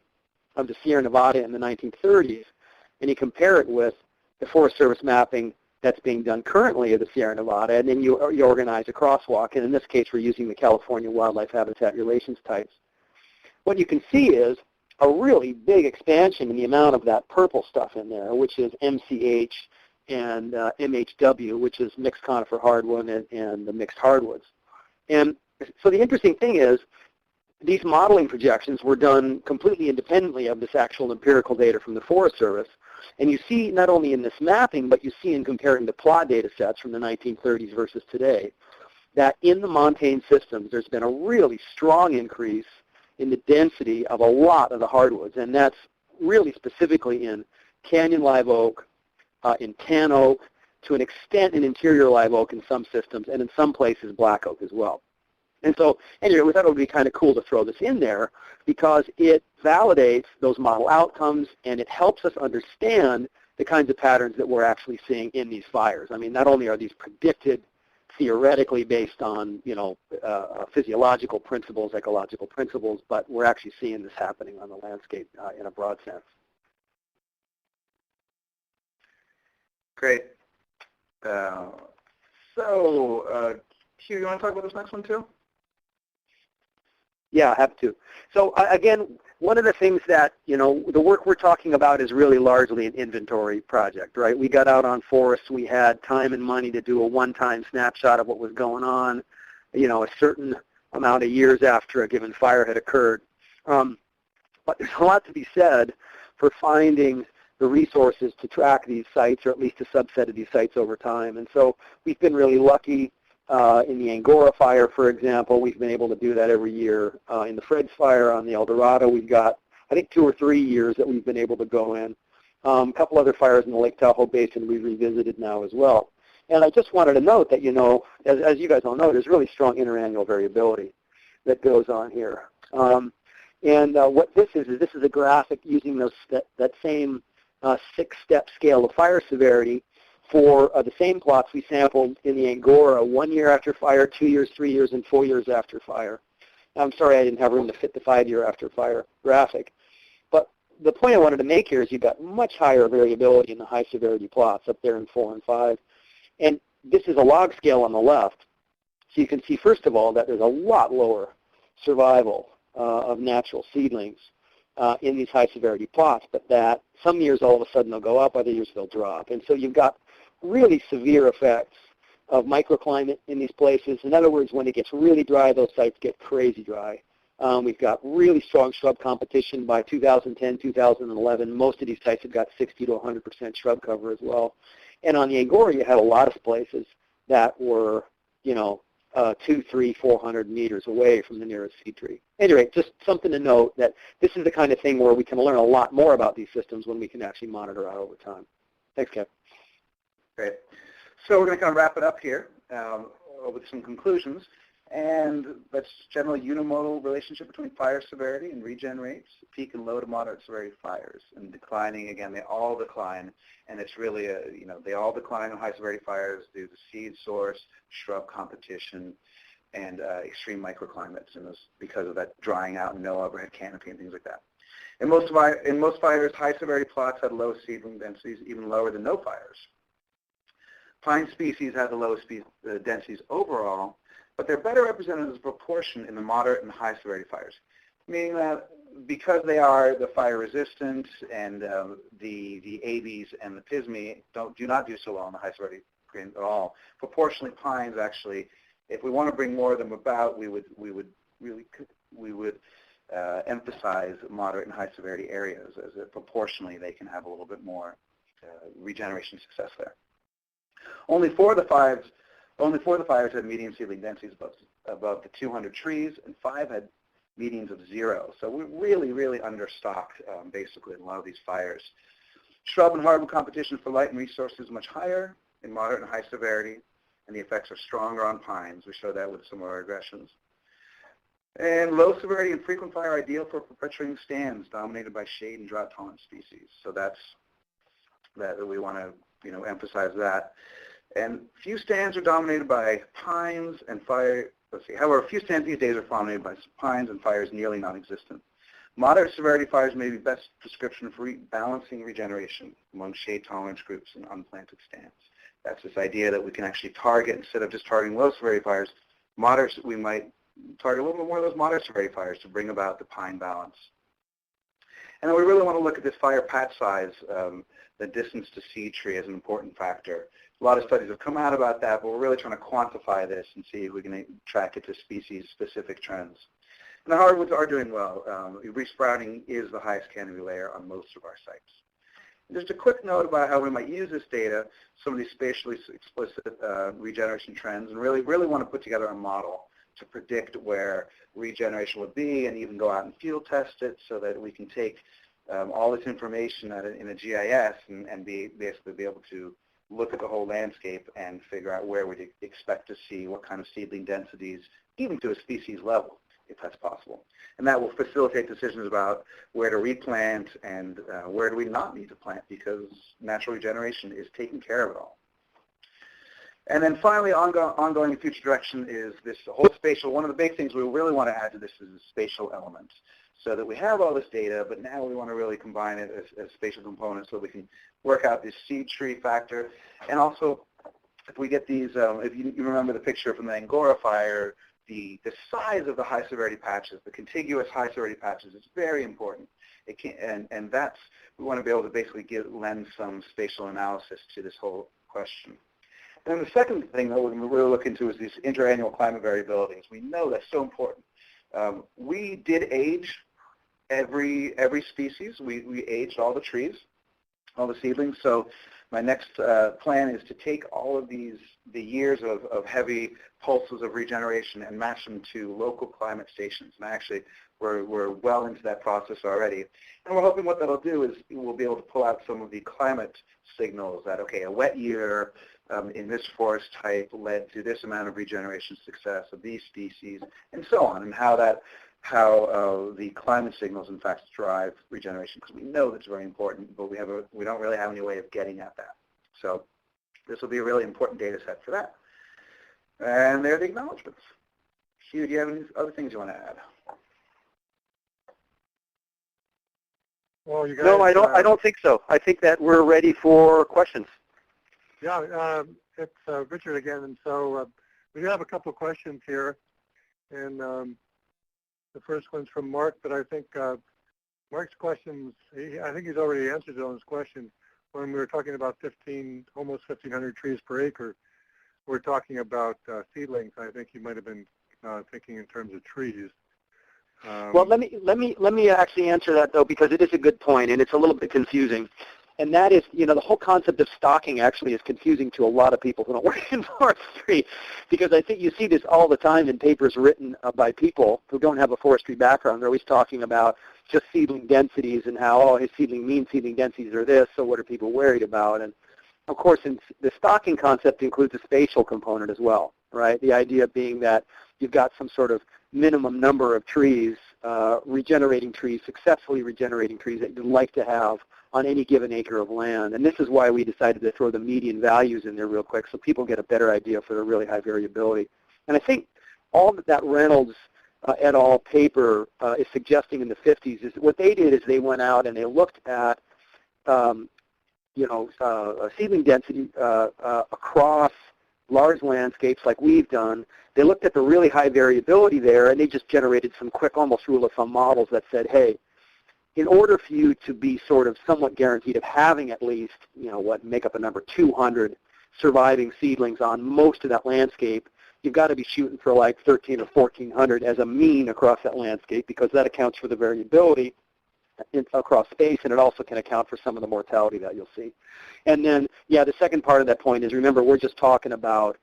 Speaker 2: of the Sierra Nevada in the 1930s, and you compare it with the Forest Service mapping that's being done currently of the Sierra Nevada, and then you organize a crosswalk, and in this case we're using the California Wildlife Habitat Relations types, what you can see is a really big expansion in the amount of that purple stuff in there, which is MCH and MHW, which is mixed conifer hardwood and the mixed hardwoods. And so the interesting thing is these modeling projections were done completely independently of this actual empirical data from the Forest Service. And you see not only in this mapping, but you see in comparing the plot data sets from the 1930s versus today, that in the montane systems, there's been a really strong increase in the density of a lot of the hardwoods. And that's really specifically in canyon live oak, in tan oak, to an extent in interior live oak in some systems, and in some places black oak as well. And so anyway, we thought it would be kind of cool to throw this in there because it validates those model outcomes and it helps us understand the kinds of patterns that we're actually seeing in these fires. I mean, not only are these predicted theoretically based on, physiological principles, ecological principles, but we're actually seeing this happening on the landscape in a broad sense.
Speaker 3: Great. Hugh, you want to talk about this next one too?
Speaker 2: Yeah, I have to. So again, one of the things that, the work we're talking about is really largely an inventory project, right? We got out on forests. We had time and money to do a one-time snapshot of what was going on, a certain amount of years after a given fire had occurred. But there's a lot to be said for finding the resources to track these sites, or at least a subset of these sites over time. And so we've been really lucky. In the Angora fire, for example, we've been able to do that every year. In the Fred's fire on the El Dorado, we've got, I think, 2 or 3 years that we've been able to go in. A couple other fires in the Lake Tahoe Basin we've revisited now as well. And I just wanted to note that, as you guys all know, there's really strong interannual variability that goes on here. What this is a graphic using that same 6-step scale of fire severity for the same plots we sampled in the Angora 1 year after fire, 2 years, 3 years, and 4 years after fire. I'm sorry I didn't have room to fit the 5-year after fire graphic. But the point I wanted to make here is you've got much higher variability in the high severity plots up there in 4 and 5. And this is a log scale on the left. So you can see, first of all, that there's a lot lower survival of natural seedlings in these high severity plots, but that some years all of a sudden they'll go up, other years they'll drop. And so you've got really severe effects of microclimate in these places. In other words, when it gets really dry, those sites get crazy dry. We've got really strong shrub competition by 2010, 2011. Most of these sites have got 60 to 100% shrub cover as well. And on the Angora, you had a lot of places that were, 200, 300, 400 meters away from the nearest seed tree. Anyway, just something to note that this is the kind of thing where we can learn a lot more about these systems when we can actually monitor out over time. Thanks, Kev.
Speaker 3: Great. So we're going to kind of wrap it up here with some conclusions. And that's generally unimodal relationship between fire severity and regen rates, peak and low to moderate severity fires, and declining. Again, they all decline, and it's really they all decline on high severity fires due to seed source, shrub competition, and extreme microclimates, and because of that drying out and no overhead canopy and things like that. In most fires, high severity plots had low seedling densities, even lower than no fires. Pine species have the lowest densities overall, but they're better represented as a proportion in the moderate and high severity fires, meaning that because they are the fire resistant and the ABs and the Pismi do not do so well in the high severity green at all, proportionally pines actually, if we want to bring more of them about, we would emphasize moderate and high severity areas, as proportionally they can have a little bit more regeneration success there. Only 4 of the fires had median seedling densities above the 200 trees, and 5 had medians of 0. So we're really, really understocked, basically, in a lot of these fires. Shrub and hardwood competition for light and resources is much higher in moderate and high severity, and the effects are stronger on pines. We show that with some of our regressions. And low severity and frequent fire are ideal for perpetuating stands dominated by shade and drought-tolerant species. So that we want to emphasize that. And few stands are dominated by pines and fire. However, few stands these days are dominated by pines and fire is nearly non-existent. Moderate severity fires may be best prescription for balancing regeneration among shade tolerance groups and unplanted stands. That's this idea that we can actually target, instead of just targeting low severity fires, we might target a little bit more of those moderate severity fires to bring about the pine balance. And then we really want to look at this fire patch size, the distance to seed tree, as an important factor. A lot of studies have come out about that, but we're really trying to quantify this and see if we can track it to species-specific trends. And the hardwoods are doing well. Resprouting is the highest canopy layer on most of our sites. Just a quick note about how we might use this data, some of these spatially explicit regeneration trends, and really want to put together a model to predict where regeneration would be and even go out and field test it so that we can take all this information in a GIS and basically be able to look at the whole landscape and figure out where we'd expect to see what kind of seedling densities, even to a species level, if that's possible. And that will facilitate decisions about where to replant and where do we not need to plant, because natural regeneration is taking care of it all. And then finally, ongoing future direction is this whole spatial. One of the big things we really want to add to this is the spatial element, so that we have all this data, but now we want to really combine it as spatial components so we can work out this seed tree factor. And also, if we get these, if you remember the picture from the Angora fire, the size of the high severity patches, the contiguous high severity patches, is very important. It can, and that's, we want to be able to basically lend some spatial analysis to this whole question. And then the second thing that we're going to really look into is these interannual climate variabilities. We know that's so important. We did age every species. We aged all the trees, all the seedlings. So my next plan is to take all of the years of heavy pulses of regeneration and match them to local climate stations. And actually, we're well into that process already. And we're hoping what that'll do is we'll be able to pull out some of the climate signals that, okay, a wet year in this forest type led to this amount of regeneration success of these species, and so on, and how the climate signals in fact drive regeneration, because we know that's very important, but we don't really have any way of getting at that. So this will be a really important data set for that. And there are the acknowledgments. Hugh, do you have any other things you want to add?
Speaker 1: Well, you guys,
Speaker 2: No, I don't think so. I think that we're ready for questions.
Speaker 1: Yeah, it's Richard again, and so we do have a couple of questions here, and the first one's from Mark, but I think Mark's questions, I think he's already answered on his question. When we were talking about almost 1,500 trees per acre, we're talking about seedlings. I think you might have been thinking in terms of trees.
Speaker 2: Well, let me actually answer that, though, because it is a good point, and it's a little bit confusing. And that is, the whole concept of stocking actually is confusing to a lot of people who don't work in forestry, because I think you see this all the time in papers written by people who don't have a forestry background. They're always talking about just seedling densities and how, his seedling densities are this, so what are people worried about? And, of course, the stocking concept includes a spatial component as well, right? The idea being that you've got some sort of minimum number of trees, successfully regenerating trees that you'd like to have on any given acre of land. And this is why we decided to throw the median values in there real quick so people get a better idea for the really high variability. And I think all that Reynolds et al. Paper is suggesting in the 50s is what they did is they went out and they looked at seedling density across large landscapes like we've done. They looked at the really high variability there, and they just generated some quick, almost rule of thumb models that said, hey, in order for you to be sort of somewhat guaranteed of having at least, make up a number, 200 surviving seedlings on most of that landscape, you've got to be shooting for like 1,300 or 1,400 as a mean across that landscape, because that accounts for the variability across space, and it also can account for some of the mortality that you'll see. And then, the second part of that point is, remember, we're just talking about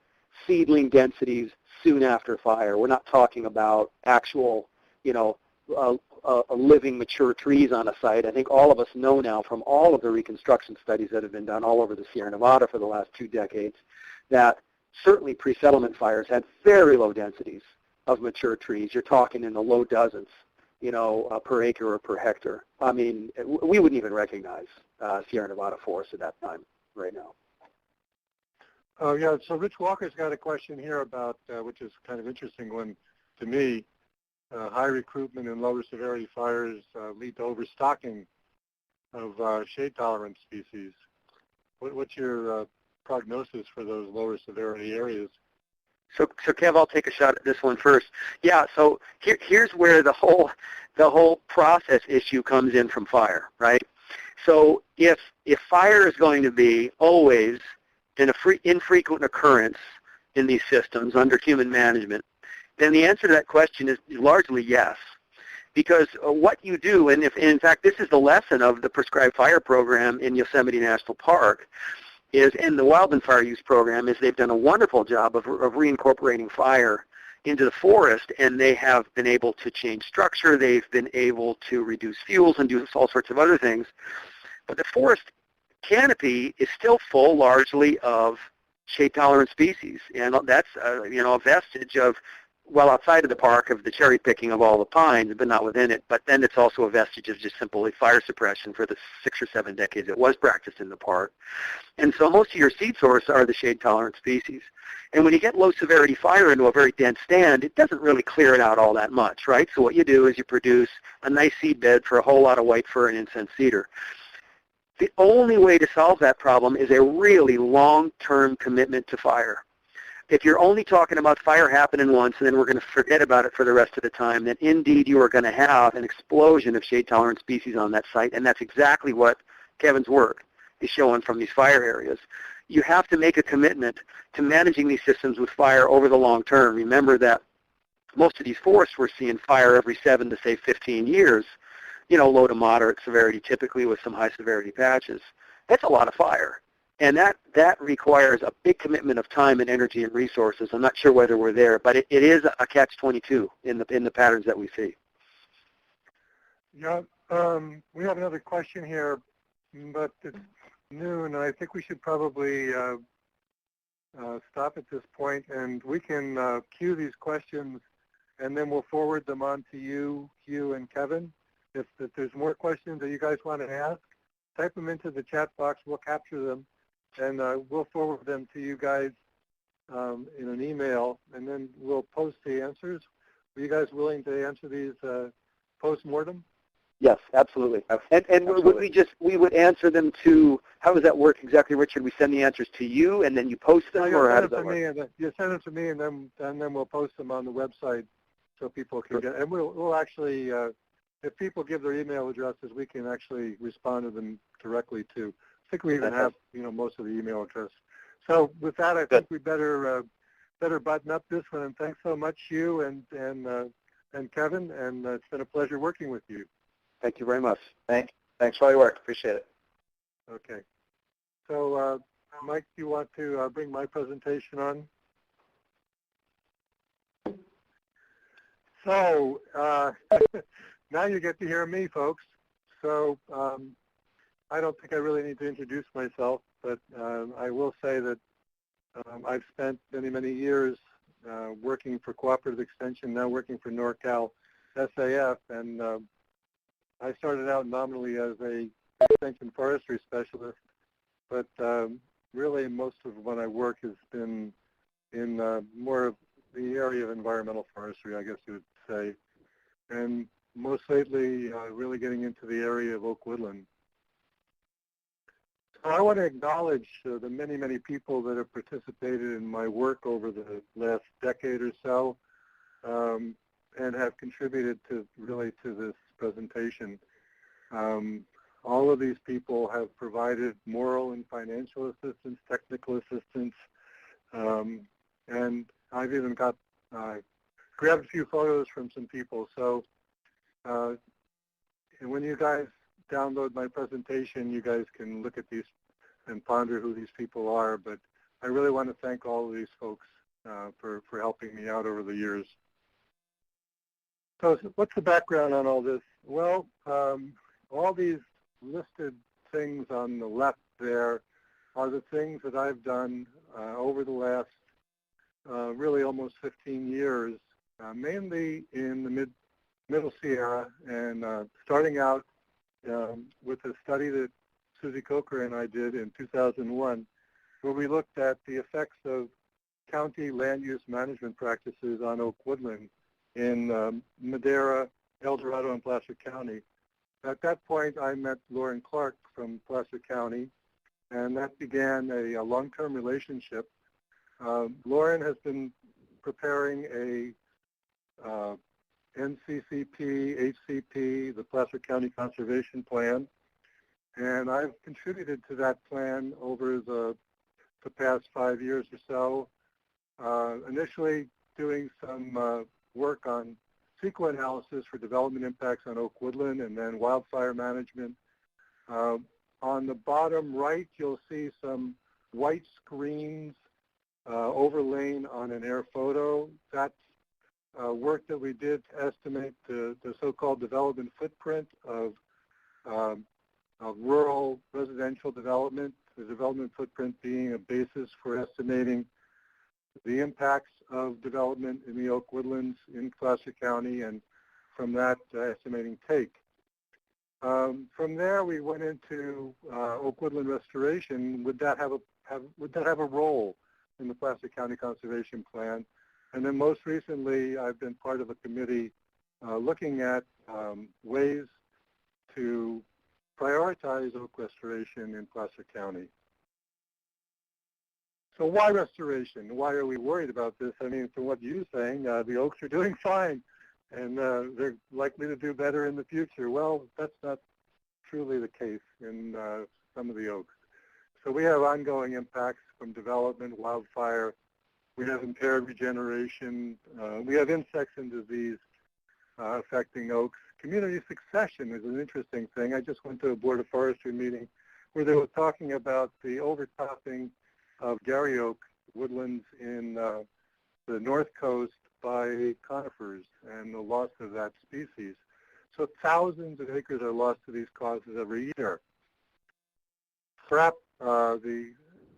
Speaker 2: seedling densities soon after fire. We're not talking about actual, living mature trees on a site. I think all of us know now from all of the reconstruction studies that have been done all over the Sierra Nevada for the last 2 decades that certainly pre-settlement fires had very low densities of mature trees. You're talking in the low dozens, per acre or per hectare. I mean, we wouldn't even recognize Sierra Nevada forests at that time right now.
Speaker 1: Oh, yeah, so Rich Walker's got a question here about, which is kind of interesting one to me. High recruitment and lower severity fires lead to overstocking of shade-tolerant species. What's your prognosis for those lower severity areas?
Speaker 2: So Kev, I'll take a shot at this one first. Yeah, so here's where the whole process issue comes in from fire, right? So if fire is going to be always an infrequent occurrence in these systems under human management, then the answer to that question is largely yes. Because what you do, and in fact this is the lesson of the prescribed fire program in Yosemite National Park, is in the wildland fire use program, is they've done a wonderful job of reincorporating fire into the forest, and they have been able to change structure, they've been able to reduce fuels and do all sorts of other things. But the forest canopy is still full largely of shade-tolerant species, and that's a vestige of, well, outside of the park, of the cherry picking of all the pines, but not within it. But then it's also a vestige of just simply fire suppression for the 6 or 7 decades it was practiced in the park. And so most of your seed source are the shade-tolerant species. And when you get low-severity fire into a very dense stand, it doesn't really clear it out all that much, right? So what you do is you produce a nice seed bed for a whole lot of white fir and incense cedar. The only way to solve that problem is a really long-term commitment to fire. If you're only talking about fire happening once and then we're going to forget about it for the rest of the time, then indeed you are going to have an explosion of shade-tolerant species on that site, and that's exactly what Kevin's work is showing from these fire areas. You have to make a commitment to managing these systems with fire over the long term. Remember that most of these forests we're seeing fire every 7 to, say, 15 years, low to moderate severity, typically with some high severity patches. That's a lot of fire. And that requires a big commitment of time and energy and resources. I'm not sure whether we're there, but it is a catch-22 in the patterns that we see.
Speaker 1: Yeah, we have another question here, but it's noon, and I think we should probably stop at this point, and we can queue these questions, and then we'll forward them on to you, Hugh, and Kevin. If there's more questions that you guys want to ask, type them into the chat box. We'll capture them, and we'll forward them to you guys in an email, and then we'll post the answers. Are you guys willing to answer these post-mortem?
Speaker 2: Yes, absolutely. And
Speaker 3: Absolutely.
Speaker 2: we would answer them to, how does that work exactly, Richard? We send the answers to you, and then you post them, or how does that work?
Speaker 1: You send them to me, and then we'll post them on the website so people can get. And we'll actually, if people give their email addresses, we can actually respond to them directly too. I think we even have most of the email address. So with that, I think we better button up this one. And thanks so much, Hugh and Kevin. And it's been a pleasure working with you.
Speaker 2: Thank you very much.
Speaker 3: Thanks for all your work. Appreciate it.
Speaker 1: Okay. So, Mike, do you want to bring my presentation on? So, now you get to hear me, folks. So, I don't think I really need to introduce myself, but I will say that I've spent many, many years working for Cooperative Extension, now working for NorCal SAF, and I started out nominally as a extension forestry specialist, but really most of when I work has been in more of the area of environmental forestry, I guess you would say, and most lately really getting into the area of oak woodland. So I want to acknowledge the many, many people that have participated in my work over the last decade or so and have contributed to this presentation. All of these people have provided moral and financial assistance, technical assistance, and I've even grabbed a few photos from some people. So and when you guys download my presentation, you guys can look at these and ponder who these people are. But I really want to thank all of these folks for helping me out over the years. So what's the background on all this? Well, all these listed things on the left there are the things that I've done over the last really almost 15 years, mainly in the Middle Sierra, and starting out with a study that Susie Coker and I did in 2001, where we looked at the effects of county land use management practices on oak woodland in Madera, El Dorado, and Placer County. At that point, I met Lauren Clark from Placer County, and that began a long-term relationship. Lauren has been preparing a NCCP, HCP, the Placer County Conservation Plan, and I've contributed to that plan over the past 5 years or so, initially doing some work on CEQA analysis for development impacts on oak woodland and then wildfire management. On the bottom right, you'll see some white screens overlain on an air photo. That's work that we did to estimate the so-called development footprint of rural residential development, the development footprint being a basis for estimating the impacts of development in the oak woodlands in Placer County, and from that estimating take. From there, we went into oak woodland restoration. Would that have a role in the Placer County Conservation Plan? And then most recently, I've been part of a committee looking at ways to prioritize oak restoration in Placer County. So why restoration? Why are we worried about this? I mean, from what you're saying, the oaks are doing fine, and they're likely to do better in the future. Well, that's not truly the case in some of the oaks. So we have ongoing impacts from development, wildfire. We have impaired regeneration. We have insects and disease affecting oaks. Community succession is an interesting thing. I just went to a Board of Forestry meeting where they were talking about the overtopping of Gary oak woodlands in the north coast by conifers and the loss of that species. So thousands of acres are lost to these causes every year. FRAP, the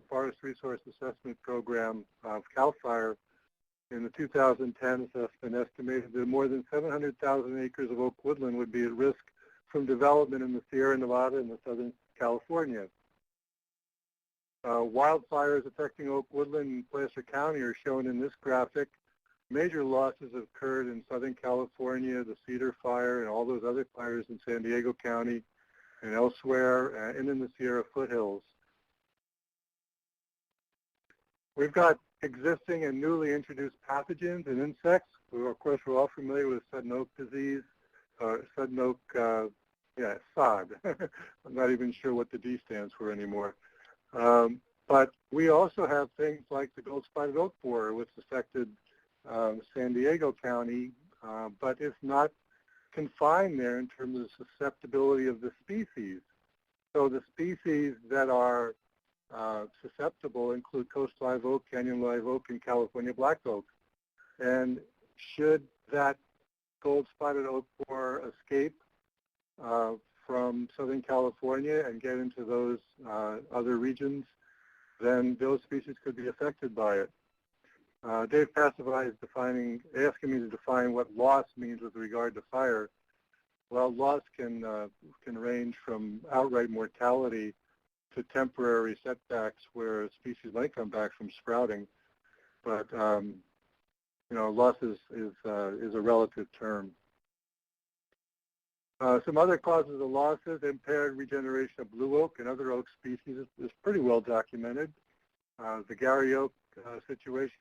Speaker 1: Forest Resource Assessment Program of CAL FIRE, in the 2010 assessment estimated that more than 700,000 acres of oak woodland would be at risk from development in the Sierra Nevada and the Southern California. Wildfires affecting oak woodland in Placer County are shown in this graphic. Major losses occurred in Southern California, the Cedar Fire, and all those other fires in San Diego County and elsewhere, and in the Sierra foothills. We've got existing and newly introduced pathogens and insects. Of course, we're all familiar with sudden oak disease, sudden oak, SOD. I'm not even sure what the D stands for anymore. But we also have things like the gold-spotted oak borer, which affected San Diego County, but it's not confined there in terms of susceptibility of the species. So the species that are susceptible include coast live oak, canyon live oak, and California black oak. And should that gold-spotted oak borer escape from Southern California and get into those other regions, then those species could be affected by it. Dave Passavai is asking me to define what loss means with regard to fire. Well, loss can range from outright mortality to temporary setbacks where a species might come back from sprouting, but loss is a relative term. Some other causes of losses: impaired regeneration of blue oak and other oak species is pretty well documented. The Gary oak situation